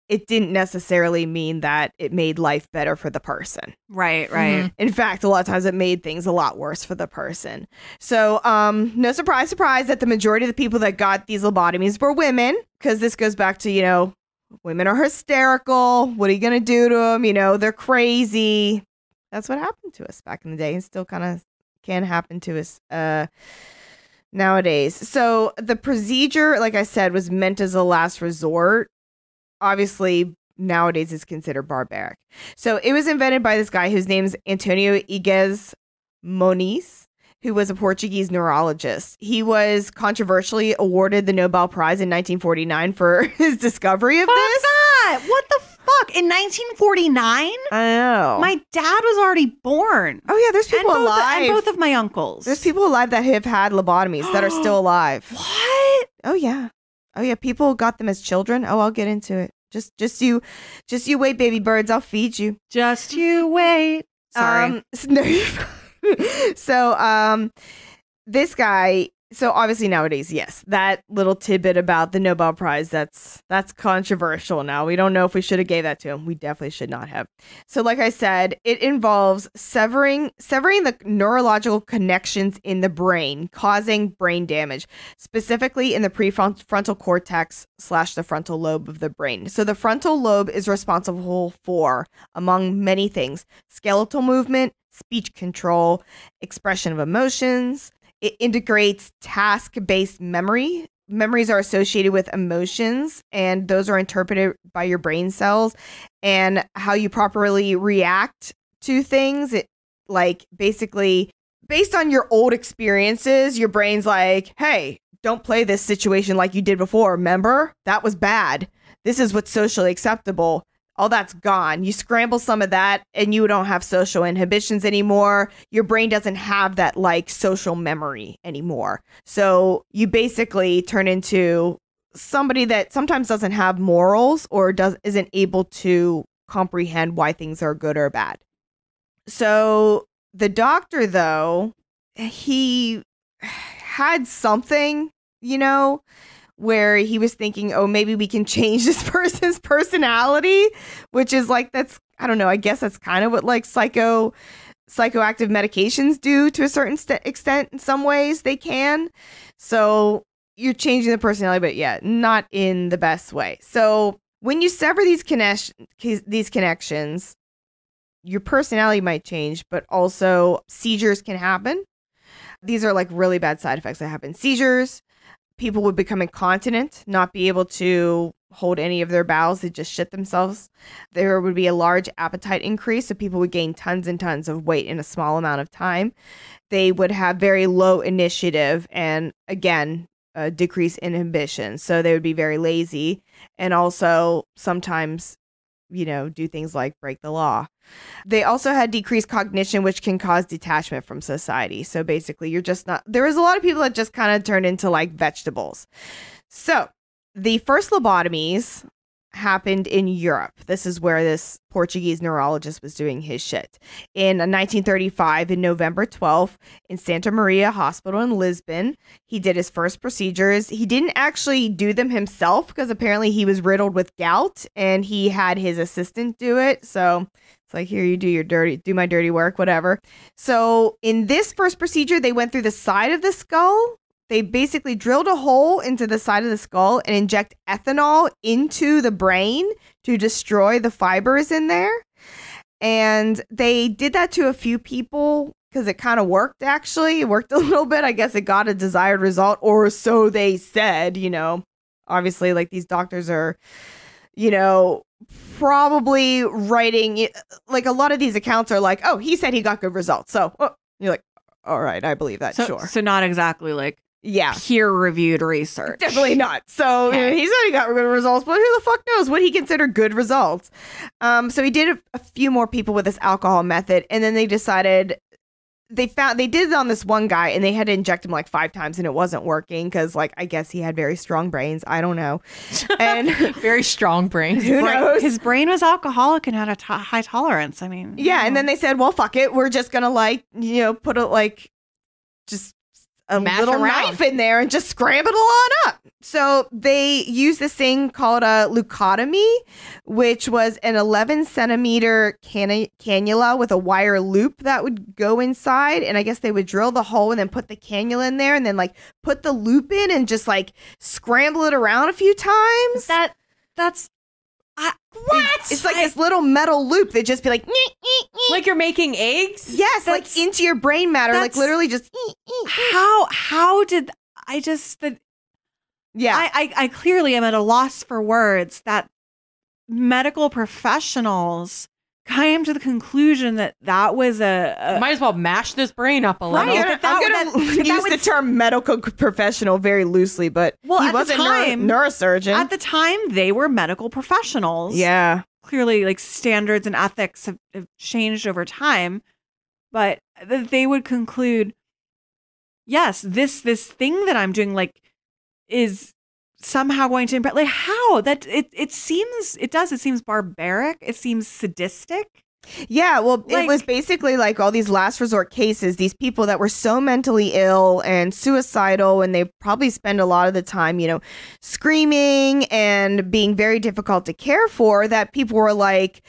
It didn't necessarily mean that it made life better for the person. Right. Mm-hmm. In fact, a lot of times it made things a lot worse for the person. So no surprise that the majority of the people that got these lobotomies were women, because this goes back to, women are hysterical. What are you going to do to them? They're crazy. That's what happened to us back in the day, and still kind of can happen to us nowadays. So the procedure, like I said, was meant as a last resort. Obviously, nowadays it's considered barbaric. So it was invented by this guy whose name is Antonio Igues Moniz, who was a Portuguese neurologist. He was controversially awarded the Nobel Prize in 1949 for his discovery of this. That. What the fuck? In 1949? I know. My dad was already born. Oh, yeah, there's people alive. And both of my uncles. There's people alive that have had lobotomies that are still alive. What? Oh, yeah. People got them as children. Oh, I'll get into it. Just you wait, baby birds. I'll feed you. Just you wait. Sorry. So, this guy. So obviously nowadays, yes, that little tidbit about the Nobel Prize, that's controversial now. We don't know if we should have gave that to him. We definitely should not have. So like I said, it involves severing the neurological connections in the brain, causing brain damage, specifically in the prefrontal cortex / the frontal lobe of the brain. So the frontal lobe is responsible for, among many things, skeletal movement, speech control, expression of emotions. It integrates task-based memory. Memories are associated with emotions, and those are interpreted by your brain cells, and how you properly react to things. It, like, basically, based on your old experiences, your brain's like, hey, don't play this situation like you did before. Remember? That was bad. This is what's socially acceptable. All that's gone. You scramble some of that and you don't have social inhibitions anymore. Your brain doesn't have that like social memory anymore. So you basically turn into somebody that sometimes doesn't have morals or isn't able to comprehend why things are good or bad. So the doctor, though, he had something, where he was thinking, oh, maybe we can change this person's personality, which is like, I don't know, I guess that's kind of what like psychoactive medications do to a certain extent. In some ways they can. So you're changing the personality, but yeah, not in the best way. So when you sever these connections, your personality might change, but also seizures can happen. These are like really bad side effects that happen. Seizures. People would become incontinent, not be able to hold any of their bowels. They just shit themselves. There would be a large appetite increase, so people would gain tons and tons of weight in a small amount of time. They would have very low initiative and, again, decrease inhibition. So they would be very lazy and also sometimes, do things like break the law. They also had decreased cognition, which can cause detachment from society. So basically, you're just not, there was a lot of people that just kind of turned into like vegetables. So the first lobotomies happened in Europe. This is where this Portuguese neurologist was doing his shit. In 1935, in November 12th, in Santa Maria Hospital in Lisbon, he did his first procedures. He didn't actually do them himself because apparently he was riddled with gout and he had his assistant do it. So it's like, here, you do my dirty work, whatever. So in this first procedure, they went through the side of the skull. They basically drilled a hole into the side of the skull and inject ethanol into the brain to destroy the fibers in there. And they did that to a few people because it kind of worked, actually. It worked a little bit. I guess it got a desired result, or so they said, Obviously, like, these doctors are, probably writing, like, a lot of these accounts are like, oh, he said he got good results. So you're like, all right, I believe that, sure. So not exactly like yeah, peer-reviewed research. Definitely not. So he said he got good results, but who the fuck knows what he considered good results? So he did a few more people with this alcohol method, and then they decided they did it on this one guy, and they had to inject him like 5 times, and it wasn't working because, like, I guess he had very strong brains. I don't know. And very strong brains. Who knows? His brain was alcoholic and had a high tolerance. I mean, yeah. And then they said, well, fuck it, we're just gonna put just a Mash little around. knife in there and just scramble it on up. So they used this thing called a leucotomy, which was an 11-centimeter cannula with a wire loop that would go inside. And I guess they would drill the hole and then put the cannula in there and then like put the loop in and just like scramble it around a few times. That's what? It's like this little metal loop that just be like, like you're making eggs? yes, like into your brain matter, like literally just. how did I just yeah. I clearly am at a loss for words that medical professionals came to the conclusion that was Might as well mash this brain up a little. Right, I'm going to use the term medical professional very loosely, but he wasn't a neurosurgeon. At the time, they were medical professionals. Yeah. Clearly, like, standards and ethics have changed over time, but they would conclude, yes, this thing that I'm doing, like, is somehow going to impact, like, how that it seems barbaric, it seems sadistic. Yeah, well, it was basically like all these last resort cases, these people that were so mentally ill and suicidal, and they probably spend a lot of the time, screaming and being very difficult to care for, that people were like,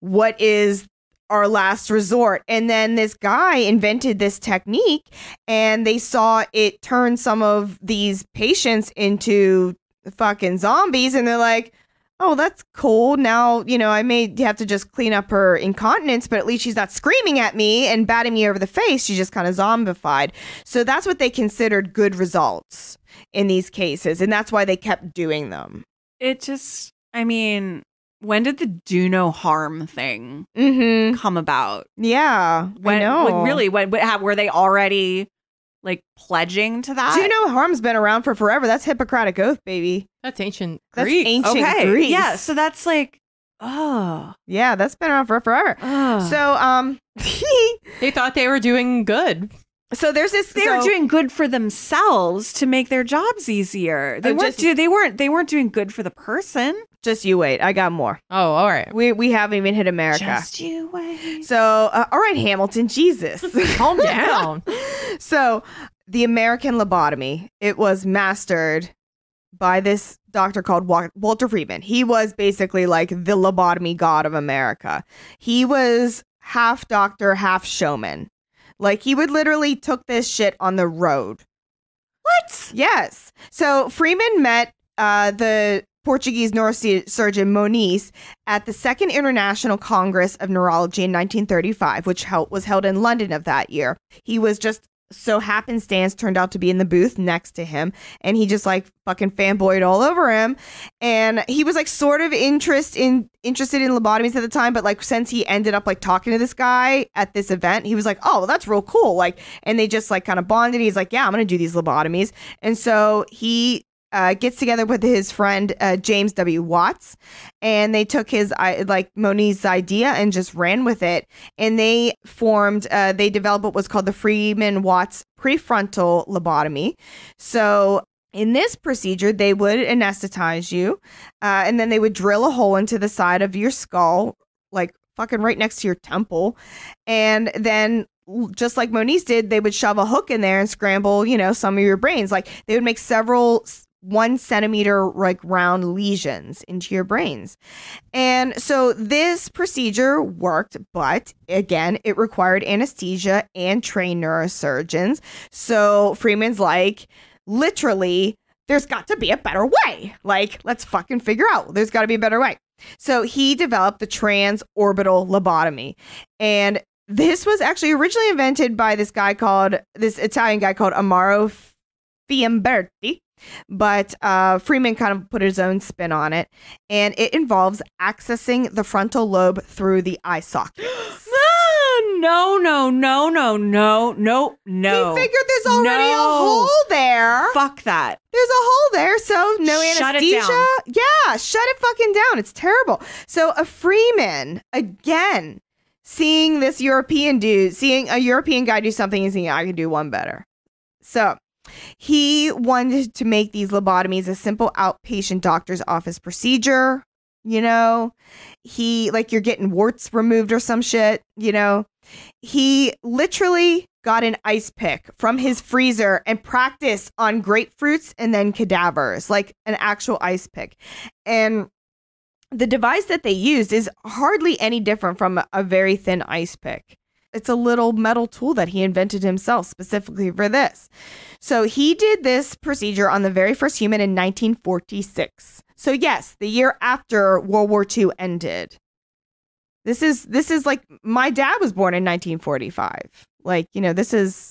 what is our last resort? And then this guy invented this technique, and they saw it turn some of these patients into fucking zombies, and they're like, oh, that's cool. Now, I may have to just clean up her incontinence, but at least she's not screaming at me and batting me over the face. She's just kind of zombified. So that's what they considered good results in these cases, and that's why they kept doing them. It just, I mean, when did the do no harm thing come about? Yeah, I know. Were they already like pledging to that? Do no harm's been around for forever. That's Hippocratic Oath, baby. That's ancient That's Greek. ancient Greece. Yeah, so that's like, oh. Yeah, that's been around for forever. Oh. So, They thought they were doing good. So there's this. They were doing good for themselves to make their jobs easier. They weren't doing good for the person. Just you wait. I got more. Oh, all right. We haven't even hit America. Just you wait. So, all right, Hamilton, Jesus. Calm down. So, the American lobotomy, it was mastered by this doctor called Walter Friedman. He was basically like the lobotomy god of America. He was half doctor, half showman. Like, he would literally took this shit on the road. What? Yes. So Freeman met the Portuguese neurosurgeon Moniz at the Second International Congress of Neurology in 1935, which was held in London of that year. He was just so happenstance turned out to be in the booth next to him, and he just like fucking fanboyed all over him. And he was like sort of interested in lobotomies at the time, but like since he ended up like talking to this guy at this event, he was like, oh, well, that's real cool. Like, and they just like kind of bonded. He's like, yeah, I'm gonna do these lobotomies. And so he gets together with his friend James W. Watts, and they took his like Moni's idea and just ran with it. And they developed what was called the Freeman-Watts prefrontal lobotomy. So in this procedure, they would anesthetize you, and then they would drill a hole into the side of your skull, like fucking right next to your temple, and then just like Moniz did, they would shove a hook in there and scramble, some of your brains. Like they would make several 1 centimeter like round lesions into your brains. And so this procedure worked, but again, it required anesthesia and trained neurosurgeons. So Freeman's like, literally, there's got to be a better way. Like, let's fucking figure out. There's got to be a better way. So he developed the transorbital lobotomy. And this was actually originally invented by this Italian guy called Amaro Fiamberti. But Freeman kind of put his own spin on it, and it involves accessing the frontal lobe through the eye sockets. No. He figured there's already a hole there. Fuck that. There's a hole there, so no Shut anesthesia. it down. Yeah, shut it fucking down. It's terrible. So a Freeman, again, seeing a European guy do something and saying, I can do one better. So he wanted to make these lobotomies a simple outpatient doctor's office procedure. He like you're getting warts removed or some shit. He literally got an ice pick from his freezer and practiced on grapefruits and then cadavers, like an actual ice pick. And the device that they used is hardly any different from a very thin ice pick. It's a little metal tool that he invented himself specifically for this. So he did this procedure on the very first human in 1946. So yes, the year after World War II ended. This is like, my dad was born in 1945. Like, this is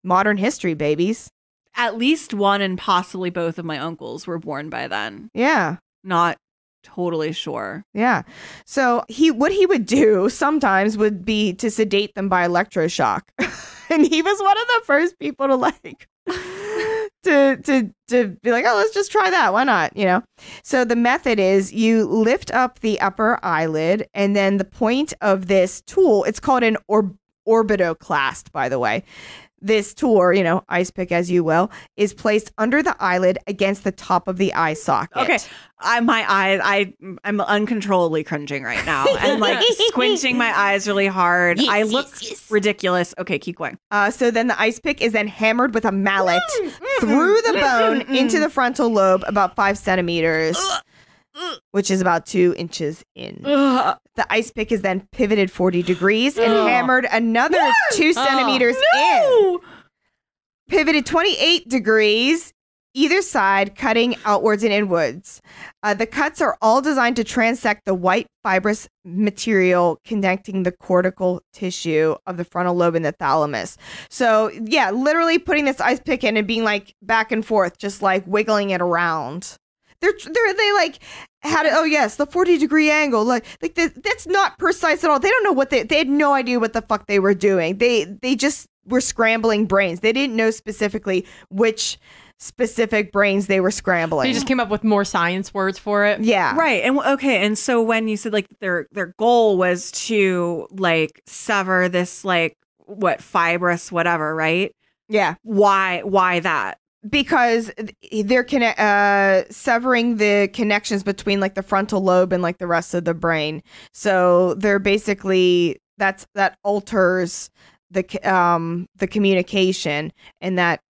modern history, babies. At least one and possibly both of my uncles were born by then. Yeah. Not totally sure. Yeah. So what he would do sometimes would be to sedate them by electroshock. And he was one of the first people to like to be like, oh, let's just try that. Why not? So the method is you lift up the upper eyelid, and then the point of this tool, it's called an orbitoclast, by the way. This tool, or, ice pick as you will, is placed under the eyelid against the top of the eye socket. Okay. My eyes, I'm uncontrollably cringing right now and like squinting my eyes really hard. I look ridiculous. Okay, keep going. So then the ice pick is then hammered with a mallet through the bone into the frontal lobe about 5 centimeters. Which is about 2 inches in. The ice pick is then pivoted 40 degrees and hammered another 2 centimeters in. Pivoted 28 degrees either side, cutting outwards and inwards. The cuts are all designed to transect the white fibrous material connecting the cortical tissue of the frontal lobe and the thalamus. So yeah, literally putting this ice pick in and being like back and forth, just like wiggling it around. They like had it. Oh yes, the 40-degree angle. That's not precise at all. They don't know what they had no idea what the fuck they were doing. They just were scrambling brains. They didn't know specifically which specific brains they were scrambling. They just came up with more science words for it. Yeah. Right. And okay. And so when you said like their goal was to like sever this like fibrous whatever, right? Yeah. Why that? Because they're severing the connections between like the frontal lobe and like the rest of the brain. So they're basically that alters the communication, and that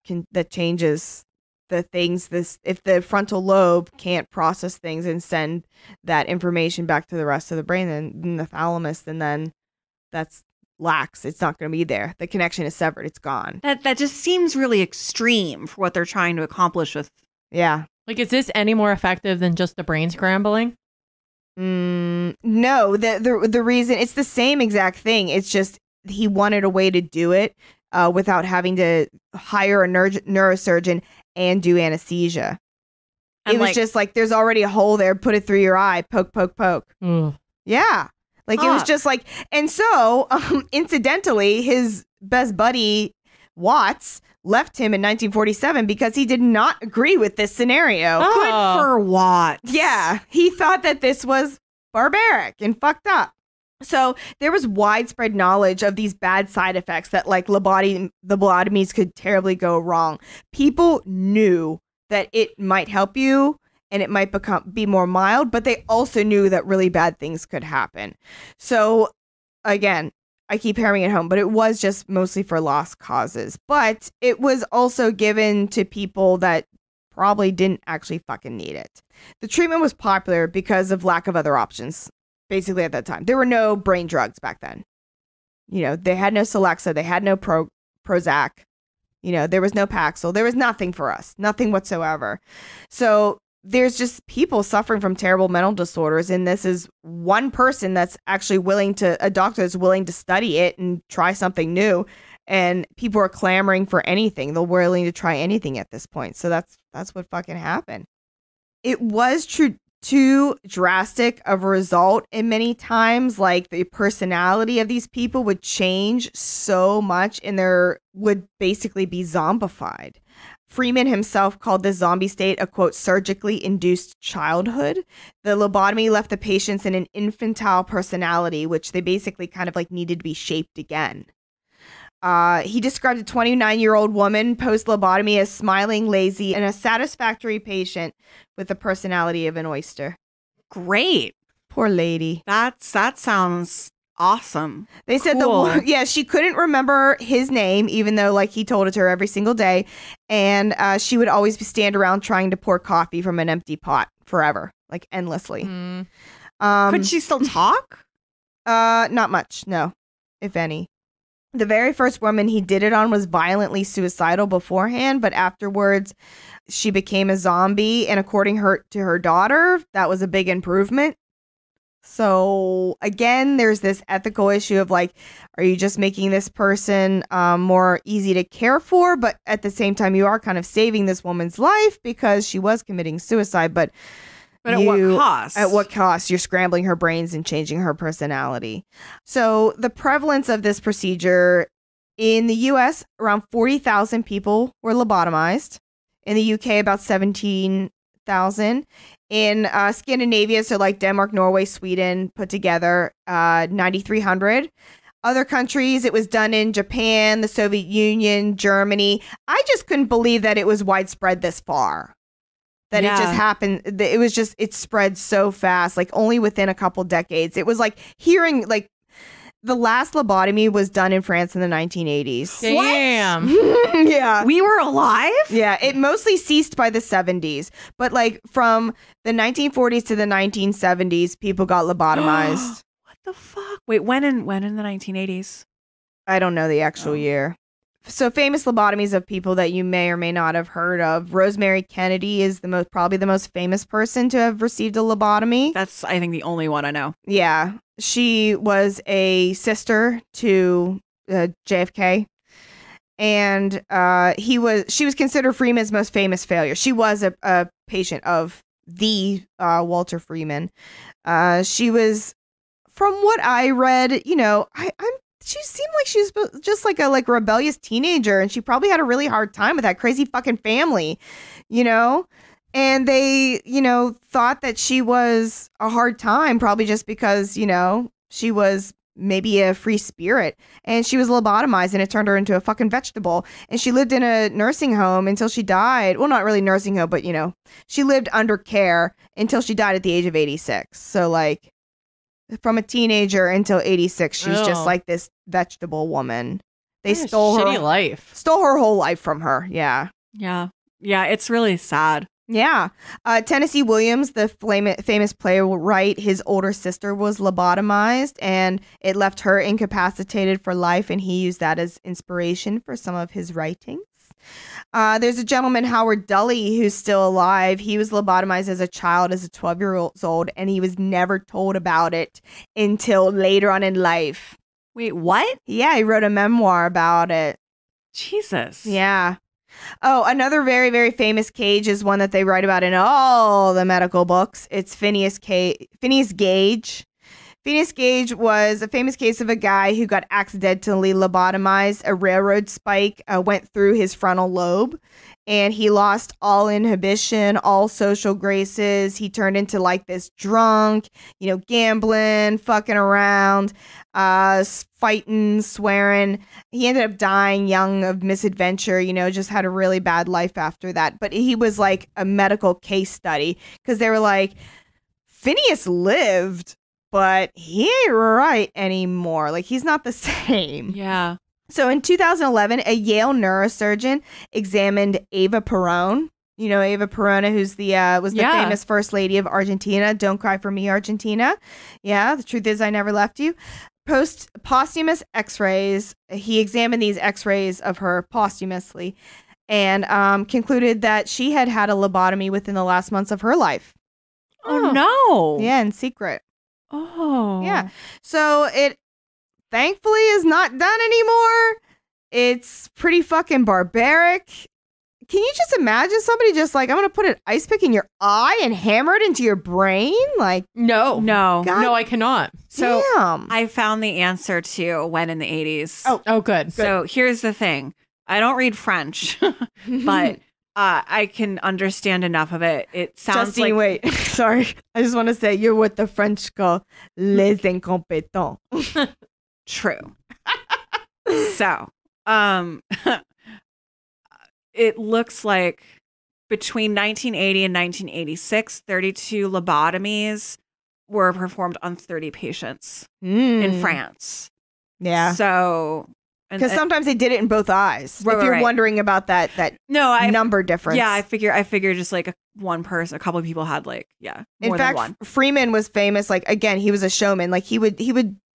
changes the things. If the frontal lobe can't process things and send that information back to the rest of the brain, then the thalamus, and then that's lacks. It's not going to be there. The connection is severed. It's gone. That just seems really extreme for what they're trying to accomplish with. Yeah. Like, is this any more effective than just the brain scrambling? No. The reason, it's the same exact thing. It's just he wanted a way to do it without having to hire a neurosurgeon and do anesthesia. And it was just like, there's already a hole there. Put it through your eye. Poke, poke, poke. Yeah. Like, it was just like, and so, incidentally, his best buddy, Watts, left him in 1947 because he did not agree with this scenario. Good for Watts. Yeah. He thought that this was barbaric and fucked up. So there was widespread knowledge of these bad side effects that like lobotomies could terribly go wrong. People knew that it might help you and it might be more mild, but they also knew that really bad things could happen. So again, I keep hammering it home, but it was just mostly for lost causes. But it was also given to people that probably didn't actually fucking need it. The treatment was popular because of lack of other options. Basically, at that time, there were no brain drugs back then. You know, they had no Celexa, they had no Prozac. You know, there was no Paxil. There was nothing for us, nothing whatsoever. So there's just people suffering from terrible mental disorders, and this is one person that's actually a doctor that's willing to study it and try something new. And people are clamoring for anything. They're willing to try anything at this point. So that's what fucking happened. It was too drastic of a result, and many times like the personality of these people would change so much and there would basically be zombified. Freeman himself called the zombie state a, quote, surgically induced childhood. The lobotomy left the patients in an infantile personality, which they basically kind of like needed to be shaped again. He described a 29-year-old woman post-lobotomy as smiling, lazy, and a satisfactory patient with the personality of an oyster. Great. Poor lady. That sounds awesome. They said she couldn't remember his name, even though like he told it to her every single day. And she would always stand around trying to pour coffee from an empty pot forever, like endlessly. Could she still talk? Not much, no, if any. The very first woman he did it on was violently suicidal beforehand, but afterwards she became a zombie. And according to her daughter, that was a big improvement. So again, there's this ethical issue of like, are you just making this person more easy to care for? But at the same time, you are kind of saving this woman's life because she was committing suicide. But at what cost? At what cost? You're scrambling her brains and changing her personality. So the prevalence of this procedure in the U.S., around 40,000 people were lobotomized. In the UK, about 17,000. In Scandinavia, so like Denmark, Norway, Sweden put together, 9,300. Other countries, it was done in Japan, the Soviet Union, Germany. I just couldn't believe that it was widespread this far. That it just happened. It spread so fast, like only within a couple decades. It was like hearing, like, the last lobotomy was done in France in the 1980s. Damn. Yeah. We were alive? Yeah. It mostly ceased by the 70s. But like from the 1940s to the 1970s, people got lobotomized. What the fuck? Wait, when in the 1980s? I don't know the actual year. So famous lobotomies of people that you may or may not have heard of. Rosemary Kennedy is probably the most famous person to have received a lobotomy. That's, I think, the only one I know. Yeah. She was a sister to JFK. And she was considered Freeman's most famous failure. She was a patient of the Walter Freeman. She was, from what I read, you know, she seemed like she was just like a rebellious teenager, and she probably had a really hard time with that crazy fucking family, you know? And they, you know, thought that she was a hard time, probably just because, you know, she was maybe a free spirit, and she was lobotomized and it turned her into a fucking vegetable. And she lived in a nursing home until she died. Well, not really nursing home, but, you know, she lived under care until she died at the age of 86. So like, from a teenager until 86, she's just like this vegetable woman. They stole her shitty life. Stole her whole life from her. Yeah. Yeah. Yeah. It's really sad. Yeah. Tennessee Williams, the famous playwright, his older sister was lobotomized, and it left her incapacitated for life. And he used that as inspiration for some of his writings. There's a gentleman, Howard Dully, who's still alive. He was lobotomized as a child, as a 12-year-old, and he was never told about it until later on in life. Wait, what? Yeah, he wrote a memoir about it. Jesus. Yeah. Oh, another very, very famous cage is one that they write about in all the medical books. It's Phineas Gage. Phineas Gage was a famous case of a guy who got accidentally lobotomized. A railroad spike went through his frontal lobe, and he lost all inhibition, all social graces. He turned into like this drunk, gambling, fucking around, fighting, swearing. He ended up dying young of misadventure, just had a really bad life after that. But he was like a medical case study because they were like, Phineas lived, but he ain't right anymore. Like, he's not the same. Yeah. So in 2011, a Yale neurosurgeon examined Eva Perón. Eva Perón, who's was the famous first lady of Argentina. Don't cry for me, Argentina. Yeah, the truth is I never left you. Posthumous x-rays. He examined these x-rays of her posthumously and concluded that she had had a lobotomy within the last months of her life. Oh, no. Yeah, in secret. Oh. Yeah. So it thankfully is not done anymore. It's pretty fucking barbaric. Can you just imagine somebody just like, I'm going to put an ice pick in your eye and hammer it into your brain? Like, No. God, No, I cannot. So damn. I found the answer to when in the 80s. Oh, good. So here's the thing. I don't read French, but I can understand enough of it. It sounds Justine, like... wait. Sorry. I just want to say you're what the French call les incompetents. True. So, it looks like between 1980 and 1986, 32 lobotomies were performed on 30 patients in France. Yeah. So, because sometimes they did it in both eyes. Right, if you're right. wondering about that number difference. Yeah, I figure just like one person, a couple of people had like, more in fact, than one. Freeman was famous. Like, again, he was a showman. Like, he would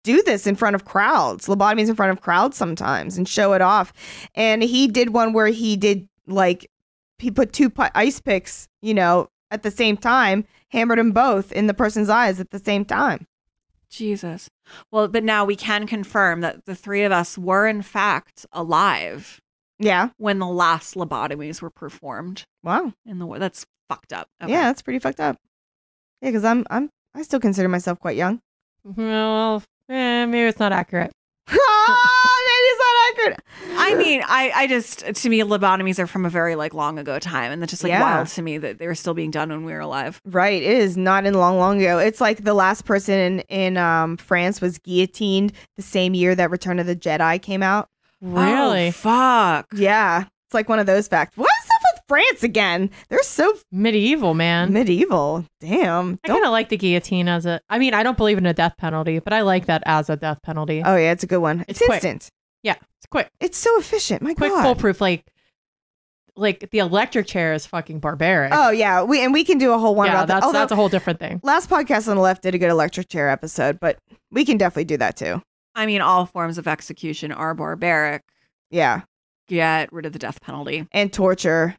do this in front of crowds, lobotomies in front of crowds sometimes, and show it off. And he did one where he did like, he put two ice picks, at the same time, hammered them both in the person's eyes at the same time. Jesus. Well, but now we can confirm that the three of us were in fact alive. Yeah. When the last lobotomies were performed. Wow. In the war. That's fucked up. Okay. Yeah, that's pretty fucked up. Yeah, because I still consider myself quite young. Well, maybe it's not accurate. Maybe it's not accurate. I mean, I just, to me, lobotomies are from a very like long ago time, and that's just like wild to me that they were still being done when we were alive. Right, it is not in long ago. It's like the last person in France was guillotined the same year that Return of the Jedi came out. Really? Oh, fuck. Yeah, it's like one of those facts. What is up with France again? They're so medieval, man. Medieval. Damn. I kind of like the guillotine as a. I mean, I don't believe in a death penalty, but I like that as a death penalty. Oh yeah, it's a good one. It's quick. instant. Yeah, it's quick. It's so efficient. My quick, God. foolproof. Like the electric chair is fucking barbaric. Oh yeah, we can do a whole one about that. That's a whole different thing. Last podcast on the left did a good electric chair episode, but we can definitely do that too. I mean, all forms of execution are barbaric. Yeah. Get rid of the death penalty. And torture.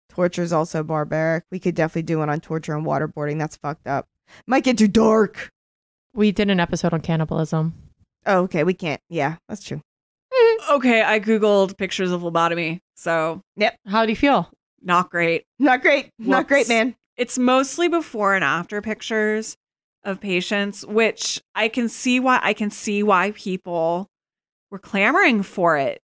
Torture is also barbaric. We could definitely do one on torture and waterboarding. That's fucked up. Might get too dark. We did an episode on cannibalism. Oh, okay. We can't. Yeah, that's true. Okay, I Googled pictures of lobotomy. So, yep. How do you feel? Not great. Not great. Whoops. Not great, man. It's mostly before and after pictures of patients, which I can see why people were clamoring for it.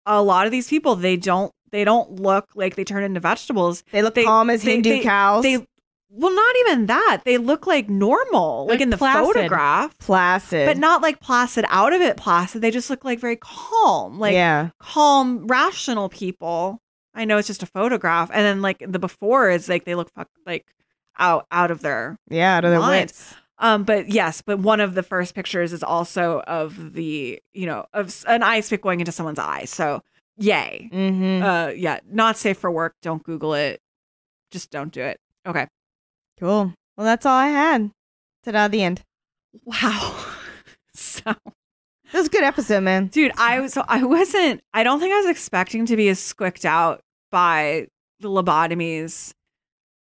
A lot of these people, they don't look like they turn into vegetables. They look calm as Hindu cows. Well, not even that. They look like normal, like in the photograph. Placid. But not like placid out of it placid. They just look like very calm. Like calm, rational people. I know it's just a photograph. And then like the before is like they look like out of their out of their wits. But one of the first pictures is also of the, of an ice pick going into someone's eye. So yay. Mm-hmm. Not safe for work. Don't Google it. Just don't do it. Okay. Cool. Well, that's all I had. Ta-da, the end. Wow. So it was a good episode, man. Dude, I don't think I was expecting to be as squicked out by the lobotomies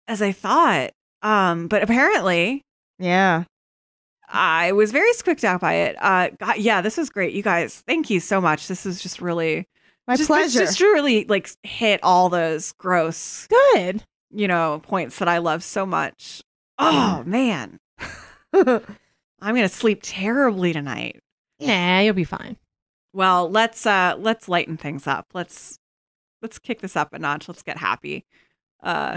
as I thought. But apparently, I was very squicked out by it. God, this was great. You guys, thank you so much. This is just really My pleasure. Just really like hit all those gross, Good. points that I love so much. Oh man. I'm gonna sleep terribly tonight. Nah, you'll be fine. Well, let's lighten things up. Let's kick this up a notch. Let's get happy.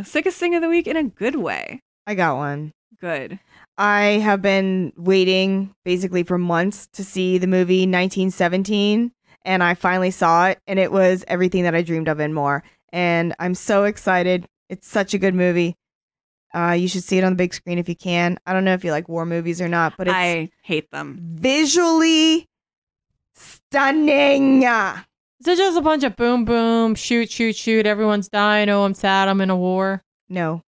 Sickest thing of the week in a good way. I got one. Good. I have been waiting basically for months to see the movie 1917, and I finally saw it, and it was everything that I dreamed of and more. And I'm so excited. It's such a good movie. You should see it on the big screen if you can. I don't know if you like war movies or not, but I hate them. Visually stunning. Is it just a bunch of boom, boom, shoot, shoot, shoot, everyone's dying, oh, I'm sad, I'm in a war? No.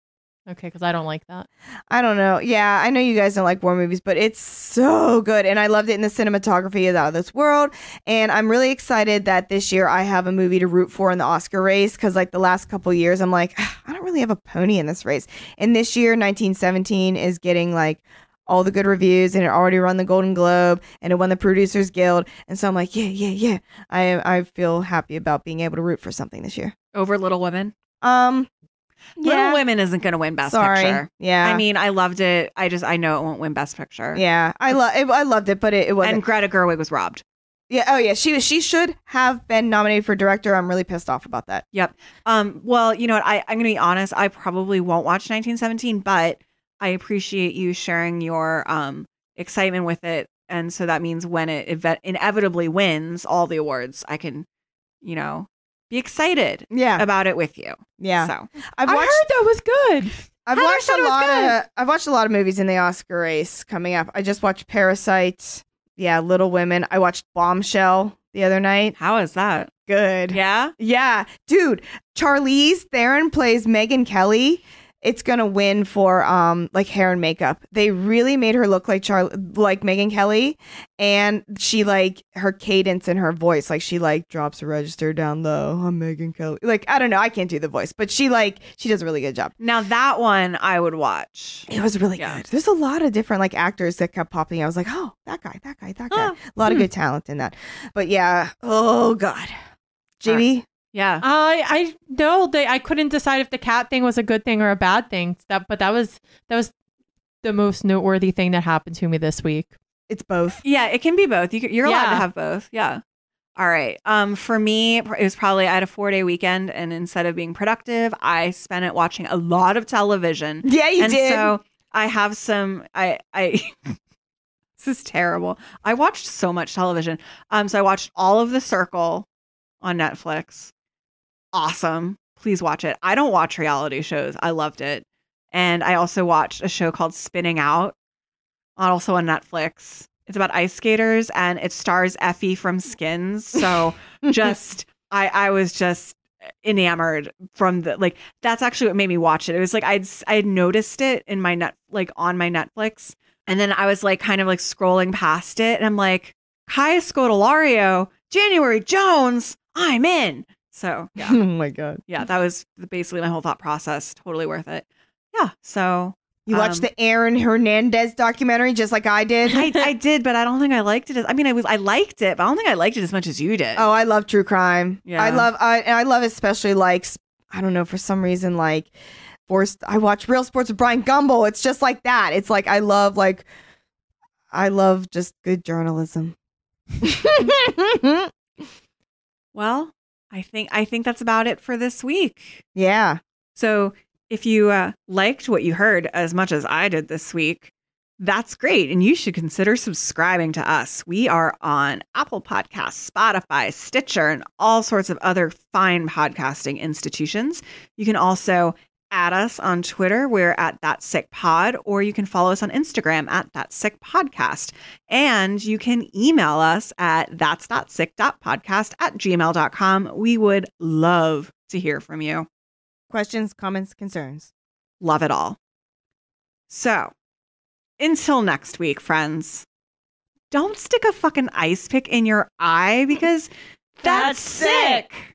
Okay, because I don't like that. I don't know. Yeah, I know you guys don't like war movies, but it's so good. And I loved it, and the cinematography is out of this world. And I'm really excited that this year I have a movie to root for in the Oscar race, because like the last couple years, I'm like, I don't really have a pony in this race. And this year, 1917 is getting like all the good reviews, and it already won the Golden Globe, and it won the Producers Guild. And so I'm like, yeah. I feel happy about being able to root for something this year. Over Little Women? Yeah. Little Women isn't going to win Best Sorry. Picture. Yeah. I mean, I loved it. I know it won't win Best Picture. Yeah. I loved it, but it wasn't. And Greta Gerwig was robbed. Yeah. Oh, yeah. She should have been nominated for director. I'm really pissed off about that. Yep. Well, you know what? I'm going to be honest. I probably won't watch 1917, but I appreciate you sharing your excitement with it. And so that means when it inevitably wins all the awards, I can, be excited about it with you. Yeah. So I heard that was good. I've watched a lot of movies in the Oscar race coming up. I just watched Parasite. Yeah. Little Women. I watched Bombshell the other night. how is that? Good. Yeah. Yeah. Dude, Charlize Theron plays Megyn Kelly. It's gonna win for like hair and makeup. They really made her look like Megyn Kelly, and she like her cadence in her voice, like she like drops a register down low. I'm Megyn Kelly. Like I don't know, I can't do the voice, but she does a really good job. Now that one I would watch. It was really good. There's a lot of different like actors that kept popping. I was like, oh, that guy. A lot of good talent in that. But yeah, oh god, JB. Yeah. I know I couldn't decide if the cat thing was a good thing or a bad thing. But that was the most noteworthy thing that happened to me this week. It's both. Yeah, it can be both. You're allowed to have both. Yeah. All right. For me, it was probably I had a 4-day weekend, and instead of being productive, I spent it watching a lot of television. Yeah, you did. So I have some. I this is terrible. I watched so much television. So I watched all of The Circle on Netflix. Awesome. Please watch it. I don't watch reality shows. I loved it. And I also watched a show called Spinning Out, also on Netflix. It's about ice skaters, and it stars Effie from Skins. So I was just enamored from that's actually what made me watch it. It was like I'd noticed it in my on my Netflix. And then I was like kind of like scrolling past it, and I'm like, Kaya Scodelario, January Jones, I'm in. So yeah. Oh my god. Yeah, that was basically my whole thought process. Totally worth it. Yeah. So you watched the Aaron Hernandez documentary just like I did? I did, but I don't think I liked it. I liked it, but I don't think I liked it as much as you did. Oh, I love true crime. Yeah. I love especially like, I don't know, for some reason like I watch Real Sports with Brian Gumbel. It's just like that. It's like I love just good journalism. Well, I think that's about it for this week. Yeah. So if you liked what you heard as much as I did this week, that's great. And you should consider subscribing to us. We are on Apple Podcasts, Spotify, Stitcher, and all sorts of other fine podcasting institutions. You can also add us on Twitter. We're at That Sick Pod, or you can follow us on Instagram at That Sick Podcast. And you can email us at thats.sick.podcast@gmail.com. We would love to hear from you. Questions, comments, concerns. Love it all. So until next week, friends, don't stick a fucking ice pick in your eye because that's sick.